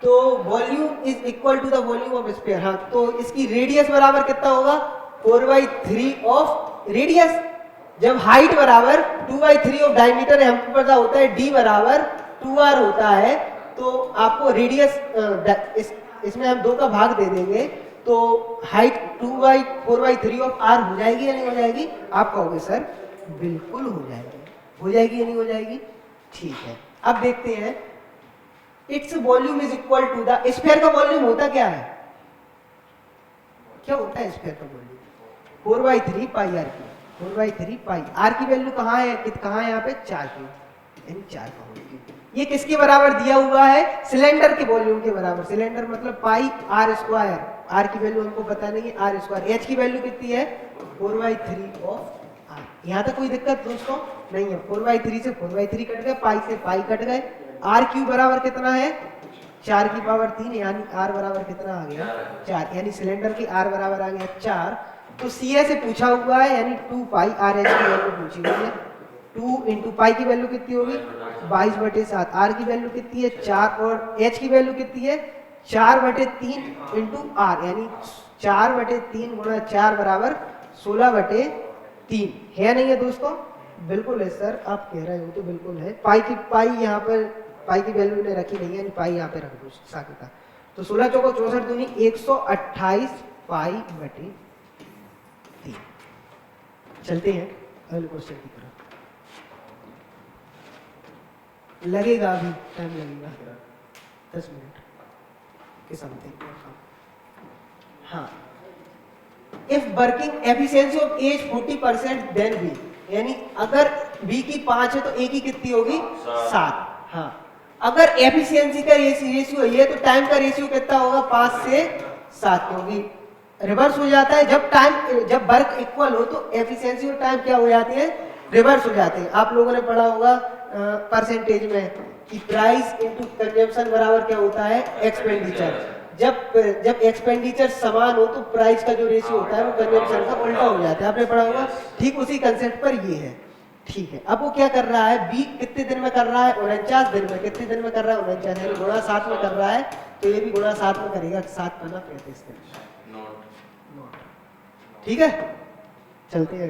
तो volume is equal to the volume of sphere. हाँ, तो इसकी रेडियस बराबर कितना होगा? 4/3 ऑफ रेडियस। जब हाइट बराबर 2/3 ऑफ डायमीटर है, हमको पता होता है डी बराबर 2r होता है, तो आपको रेडियस इसमें हम 2 का भाग दे देंगे, तो हाइट 4/3 ऑफ r हो जाएगी या नहीं हो जाएगी? आप कहोगे सर बिल्कुल हो जाएगी। हो जाएगी या नहीं हो जाएगी? ठीक है, अब देखते हैं। Its volume is equal to the sphere का वॉल्यूम होता क्या है? क्या होता है स्फीयर का वॉल्यूम? 4/3 पाई r की। 4/3 पाई r की वैल्यू कहाँ है? कहाँ है यहाँ पे? 4 की, यानी 4 का वॉल्यूम। ये किसके बराबर दिया हुआ है? सिलेंडर के वॉल्यूम के बराबर। सिलेंडर मतलब पाई r स्क्वायर। r की वैल्यू हमको पता नहीं है, r स्क्वायर। h की वैल्यू कितनी है? 4/3 ऑफ r। यहाँ तक कोई दिक्कत दोस्तों नहीं है। 4/3 से 4/3 कट गए, पाई से पाई कट गए। r क्यूब बराबर कितना है? 4 की पावर 3, यानी r बराबर कितना आ गया? 4, यानी सिलेंडर की r बराबर आ गया 4। तो CA से पूछा हुआ है, यानी 2 पाई RH की वैल्यू पूछी हुई है। 2 इंटू पाई की वैल्यू कितनी होगी? 22/7। r की वैल्यू कितनी है? 4। और h की वैल्यू कितनी है? 4/3 इंटू r, यानी 4/3 गुणा 4 बराबर 16/3 है। नहीं है दोस्तों? बिल्कुल है सर, आप कह रहे हो तो बिल्कुल है। पाई यहाँ पर पाई की वैल्यू ने रखी नहीं है, यानी पाई यहाँ पे रख दो साथ का। तो 16 चौको 64 दूनी 128 पाई/3। चलते हैं अगले क्वेश्चन की तरफ। लगेगा अभी, टाइम लगेगा 10 मिनट के समथिंग। हाँ, if working efficiency of A 40% than B, यानी अगर B की 5 है तो A की कितनी होगी? 7। हाँ, अगर एफिशिएंसी का रेशियो ये है तो टाइम का रेशियो कितना होगा? 5 से 7, क्योंकि रिवर्स हो जाता है। जब वर्क इक्वल हो तो एफिशिएंसी और टाइम क्या हो जाती है? रिवर्स हो जाते हैं। आप लोगों ने पढ़ा होगा परसेंटेज में कि प्राइस इनटू कंजम्पशन बराबर क्या होता है? एक्सपेंडिचर। जब एक्सपेंडिचर समान हो तो प्राइस का जो रेशियो होता है वो कंजम्पशन का उल्टा हो जाता है। आपने पढ़ा होगा। ठीक उसी कंसेप्ट पर ये है। ठीक है, अब वो क्या कर रहा है? बी कितने दिन में कर रहा है? 49 दिन में। कितने दिन में कर रहा है? 49, यानी गुणा 7 में कर रहा है, तो ये भी गुणा 7 में करेगा। 7 पन्ना 35 दिन। ठीक है, चलते हैं।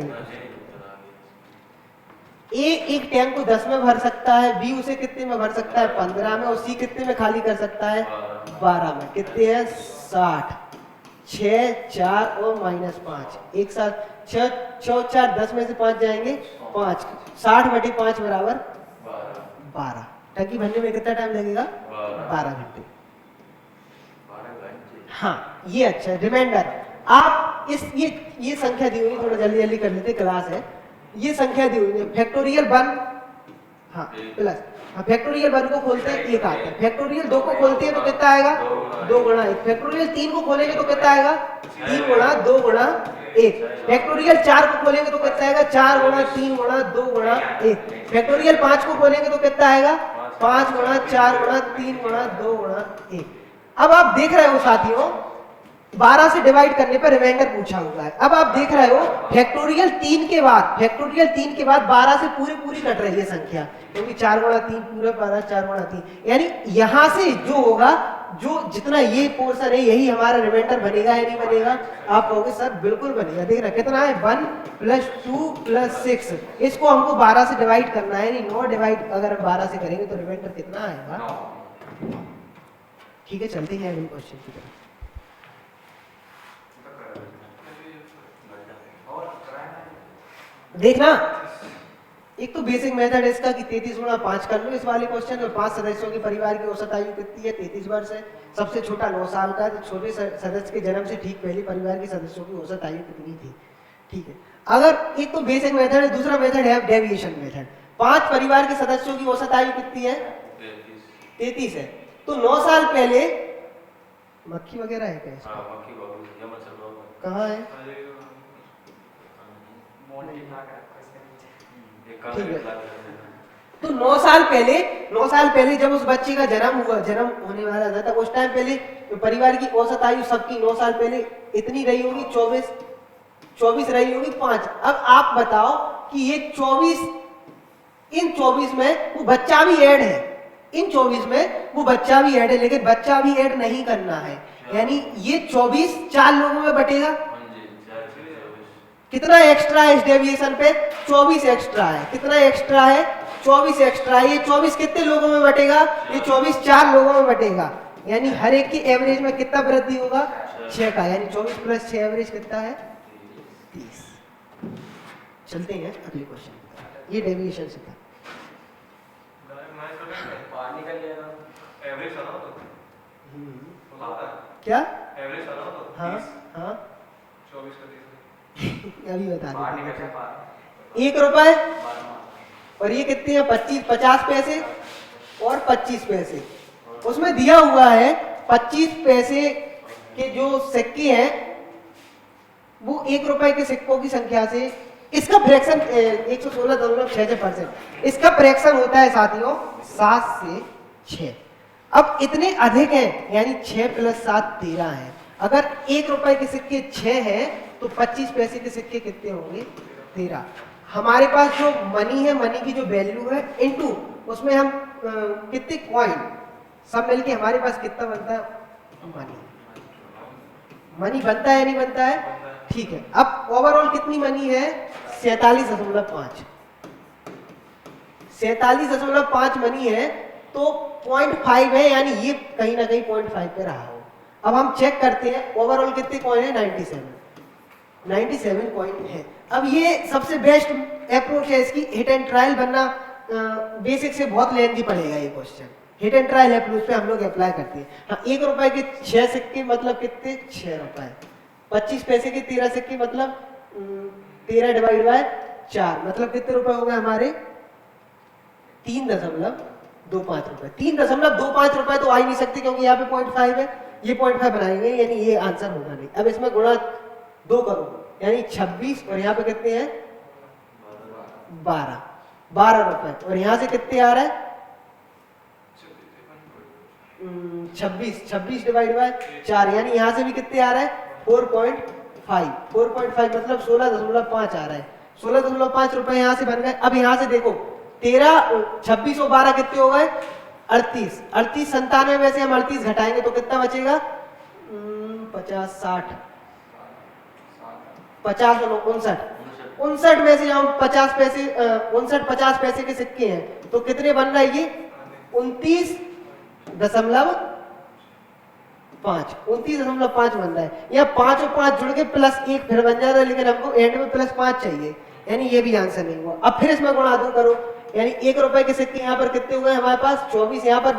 ए एक टैंक को 10 में भर सकता है, बी उसे कितने में भर सकता है? 15 में। और सी कितने में खाली कर सकता है? 12 में। कितने हैं? 60। 6, 4 और -5 एक साथ। 6, 4, 10 में से 5 जाएंगे 5। 60/5 बराबर 12। टंकी भरने में कितना टाइम लगेगा? 12 घंटे। हाँ, ये अच्छा है। रिमाइंडर, आप ये संख्या दी हुई, थोड़ा जल्दी जल्दी कर लेते, क्लास है। ये संख्या दी हुई है फैक्टोरियल 1, हाँ प्लस, हाँ फैक्टोरियल 1 को खोलते हैं 1 आता है। फैक्टोरियल 2 को खोलते हैं तो कितना आएगा? 2 गुणा 1। फैक्टोरियल 3 को खोलेंगे तो कितना आएगा? 3 गुणा 2 गुणा 1। फैक्टोरियल 4 को खोलेंगे तो कितना आएगा? 4 गुणा 3 गुणा 2 गुणा 1। फैक्टोरियल 5 को खोलेंगे तो कितना आएगा? 5 गुणा 4 गुणा 3 गुणा 2 गुणा 1। अब आप देख रहे हो साथियों, 12 से डिवाइड करने पर रिमाइंडर पूछा हुआ है। अब आप देख रहे हो फैक्टोरियल 3 के बाद 12 से पूरी कट रही है संख्या, क्योंकि 4 गुणा 3 पूरा 12, 4 गुणा 3, यानी यहां से जो होगा, जो जितना ये पोर्शन है यही हमारा रिमाइंडर बनेगा या नहीं बनेगा? आप कहोगे सर बिल्कुल बनेगा। देख रहे कितना है? 1 + 2 + 6। इसको हमको 12 से डिवाइड करना है, यानी 9 डिवाइड अगर हम 12 से करेंगे तो रिमाइंडर कितना आएगा? ठीक है, चलते हैं अगले क्वेश्चन की तरफ। देखना, एक तो बेसिक मेथड है इसका कि 33 गुणा 5 कर लो इस वाले क्वेश्चन में। 5 सदस्यों के परिवार की औसत आयु कितनी है? 33 वर्ष है। सबसे छोटा 9 साल का है, तो छोटे सदस्य के जन्म से ठीक पहले परिवार के सदस्यों की औसत आयु कितनी थी? ठीक है, अगर एक तो बेसिक मेथड है, दूसरा मेथड है डेविएशन मेथड। 5 परिवार के सदस्यों की औसत आयु कितनी है? 33 है। तो 9 साल पहले मक्खी वगैरह है क्या? कहाँ है? ठीक है। तो 9 साल पहले जब उस बच्चे का जन्म होने वाला था, तब उस टाइम पहले परिवार की औसत आयु सबकी 9 साल पहले इतनी रही होगी, 24 रही होगी 5। अब आप बताओ कि ये 24, इन 24 में वो बच्चा भी ऐड है, इन 24 में वो बच्चा भी ऐड है, लेकिन बच्चा भी ऐड नहीं करना है, यानी ये 24 4 लोगों में बटेगा। कितना एक्स्ट्रा है इस डेविएशन पे? 24 एक्स्ट्रा है। कितना एक्स्ट्रा है? 24 एक्स्ट्रा है। ये 24 कितने लोगों में बटेगा? ये 24 4 लोगों में बटेगा, यानी हर एक की एवरेज में कितना वृद्धि होगा? 6 का, यानी 24 + 6 एवरेज कितना है? 30। चलते हैं अगले क्वेश्चन। ये डेविएशन से था। पानी का लिया ना एवरेज था ना, तो क्या एवरेज था ना, तो हाँ 24 का 30 अभी बता पानी दें। का 1 रुपए और ये कितने हैं? 50 पैसे और 25 पैसे। उसमें दिया हुआ है 25 पैसे के जो सिक्के हैं वो 1 रुपए के सिक्कों की संख्या से, इसका फ्रैक्शन 116.66%, इसका फ्रैक्शन होता है साथियों 7 से 6। अब इतने अधिक हैं, यानी 6 + 7 13 है। अगर 1 रुपए के सिक्के 6 हैं तो 25 पैसे के सिक्के कितने होंगे? 13। हमारे पास जो मनी है, मनी की जो वैल्यू है इनटू उसमें हम कितने कॉइन सब मिलके हमारे पास कितना बनता है? मनी बनता है या नहीं बनता है? ठीक है। अब ओवरऑल कितनी मनी है? 47.5। 47.5 मनी है, तो 0.5 है, यानी ये कहीं ना कहीं 0.5 पे रहा हो। अब हम चेक करते हैं ओवरऑल कितने कॉइन है? 97 कॉइन है। अब ये सबसे बेस्ट अप्रोच है इसकी, हिट एंड ट्रायल बनना बेसिक से बहुत लेंथी पड़ेगा ये question. Hit and trial approach पे हम लोग अप्लाई करते हैं। हाँ, 1 रुपए के 6 सिक्के मतलब कितने? 6 रुपए। 25 पैसे के 13 सिक्के मतलब 13 / 4 मतलब कितने रुपए हो गए हमारे? 3.25 रुपए। 3.25 रुपए तो आ ही नहीं सकते, क्योंकि यहाँ पे 0.5 है, ये 0.5 बनाएंगे, यानी ये आंसर होगा नहीं। अब इसमें गुणा 2 करो, यानी 26, और यहाँ पे कितने हैं? 12 रुपए। और यहाँ से कितने आ रहा है? 26 / 4, यानी यहाँ से भी कितने आ रहा है? 4.5 मतलब 16.5 आ रहा है। 16.5 रुपए यहाँ से बन गए। अब यहाँ से देखो 26 और 12 कितने हो गए? 38। 97 में से हम 38 घटाएंगे तो कितना बचेगा? 50 60 50 और 59 में से हम 50 पैसे 50 पैसे के सिक्के हैं, तो कितने बन रहा है? ये 29.5 बन रहा है। या 5 और 5 जुड़ के +1 फिर बन जा रहा है, लेकिन हमको एंड में +5 चाहिए, यानी ये भी आंसर नहीं हुआ। अब फिर इसमें गुणा 2 करो, यानी 1 रुपए के सिक्के यहाँ पर कितने हुए हमारे पास? 24। यहाँ पर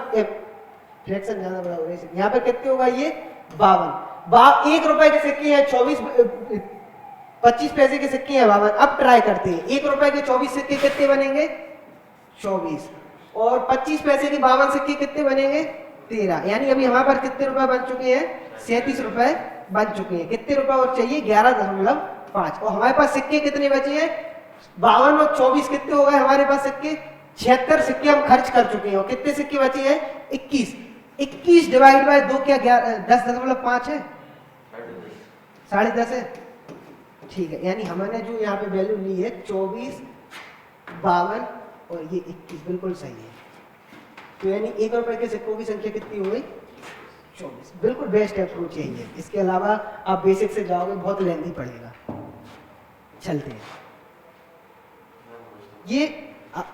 फ्रैक्शन ज्यादा बड़ा हो रहा है, यहाँ पर कितने होगा? ये 52। 1 रुपए के सिक्के हैं 24, 25 पैसे के सिक्के हैं 52। अब ट्राई करते हैं, 1 रुपए के 24 सिक्के कितने बनेंगे? 24। और 25 पैसे के 52 सिक्के कितने बनेंगे? 13। यानी अभी हमारे पास कितने रुपए बन चुके हैं? 37 रुपए बन चुके हैं। कितने रुपए और चाहिए? 11.5। और हमारे पास सिक्के कितने बचे हैं? 52 और 24 कितने हो गए हमारे पास सिक्के? 76 सिक्के हम खर्च कर चुके हैं। और कितने सिक्के बचे हैं? 21। 21 / 2 क्या 10.5 है? 10.5 है। ठीक है, यानी हमने जो यहाँ पे वैल्यू ली है 24, 52 और ये 21 बिल्कुल सही है। तो यानी 1 रुपए के सिक्कों की संख्या कितनी हो गई? 24। बिल्कुल बेस्ट अप्रोच यही है। इसके अलावा आप बेसिक से जाओगे बहुत लेंथी पड़ेगा। चलते हैं। ये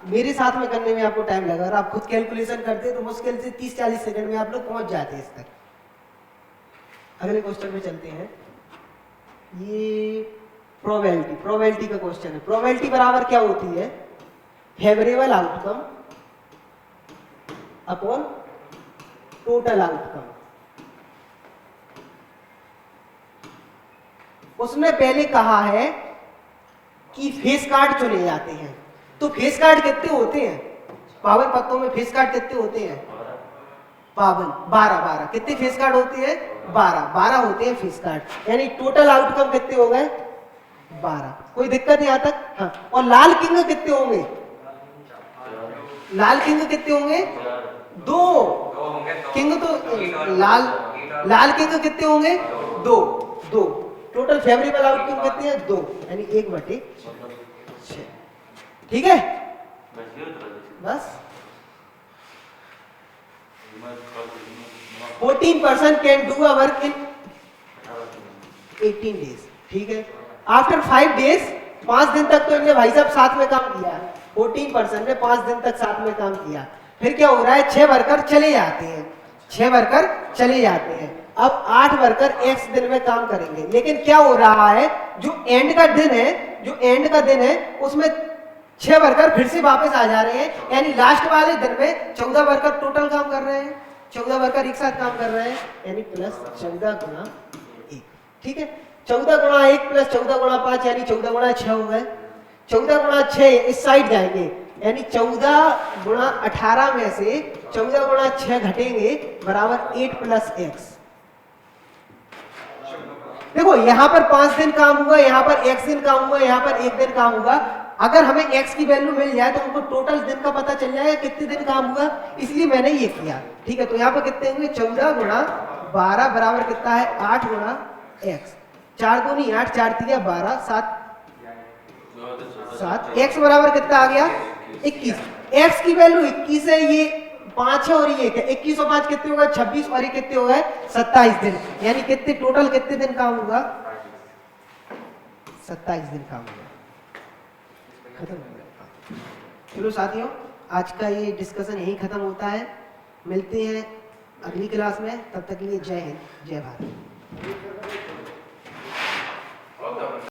मेरे साथ में करने में आपको टाइम लगा, अगर आप खुद कैलकुलेशन करते हैं तो मुश्किल से 30-40 सेकंड में आप लोग पहुंच जाते हैं इस तक। अगले क्वेश्चन में चलते हैं। ये प्रोबेबिलिटी का क्वेश्चन है। प्रोबेबिलिटी बराबर क्या होती है? Favourable outcome upon total outcome. उसने पहले कहा है कि फेस कार्ड चुने जाते हैं, तो फेस कार्ड कितने होते हैं? 52 पत्तों में फेस कार्ड कितने होते हैं? 12 कितने फेस कार्ड होते हैं? 12 होते हैं फेस कार्ड। यानी टोटल आउटकम कितने हो गए? 12। कोई दिक्कत यहाँ तक? हाँ। और लाल किंग कितने होंगे? लाल किंग कितने होंगे? 2। किंग तो लाल किंग कितने होंगे? 2। टोटल फेवरेबल आउटकम कितने हैं? 2, यानी 1/6। ठीक है, बस 14% can do a work in 18 days. ठीक है, आफ्टर 5 डेज, 5 दिन तक तो इनने भाई साहब साथ में काम किया। 14% ने 5 दिन तक साथ में काम किया। फिर क्या हो रहा है? 6 वर्कर चले जाते हैं, 6 वर्कर चले जाते हैं। अब 8 वर्कर x दिन में काम करेंगे। लेकिन क्या हो रहा है? जो एंड का दिन है, उसमें 6 वर्कर फिर से वापस आ जा रहे हैं, यानी लास्ट वाले दिन में 14 वर्कर टोटल काम कर रहे हैं, 14 वर्कर एक साथ काम कर रहे हैं, यानी प्लस 14 गुणा 1। ठीक है, 14 गुणा 1 प्लस 14 गुणा 5, यानी 14 गुणा 6 हो गए। 14 गुणा 6 इस साइड जाएंगे, यानी 14 गुणा 18 में से 14 गुणा 6 घटेंगे, बराबर 8 प्लस x। देखो यहाँ पर 5 दिन काम हुआ, यहाँ पर x दिन काम हुआ, यहाँ पर 1 दिन काम हुआ। अगर हमें x की वैल्यू मिल जाए तो हमको टोटल दिन का पता चल जाएगा कितने दिन काम हुआ, इसलिए मैंने ये किया। ठीक है, तो यहाँ पर कितने होंगे? 14 गुणा 12 बराबर कितना है? 8 गुणा x। 4 दूनी 8, 4 तिया 12, 7 x बराबर कितना आ गया? 21। x की वैल्यू 21 है, ये 5 है और ये 1 है। 21 और 5 कितने होगा? 26, और ये कितने हो गए? 27 दिन। यानी कितने टोटल कितने दिन काम होगा? 27 दिन काम होगा। खत्म हो गया। चलो साथियों, आज का ये डिस्कशन यही खत्म होता है। मिलते हैं अगली क्लास में, तब तक के लिए जय हिंद, जय भारत।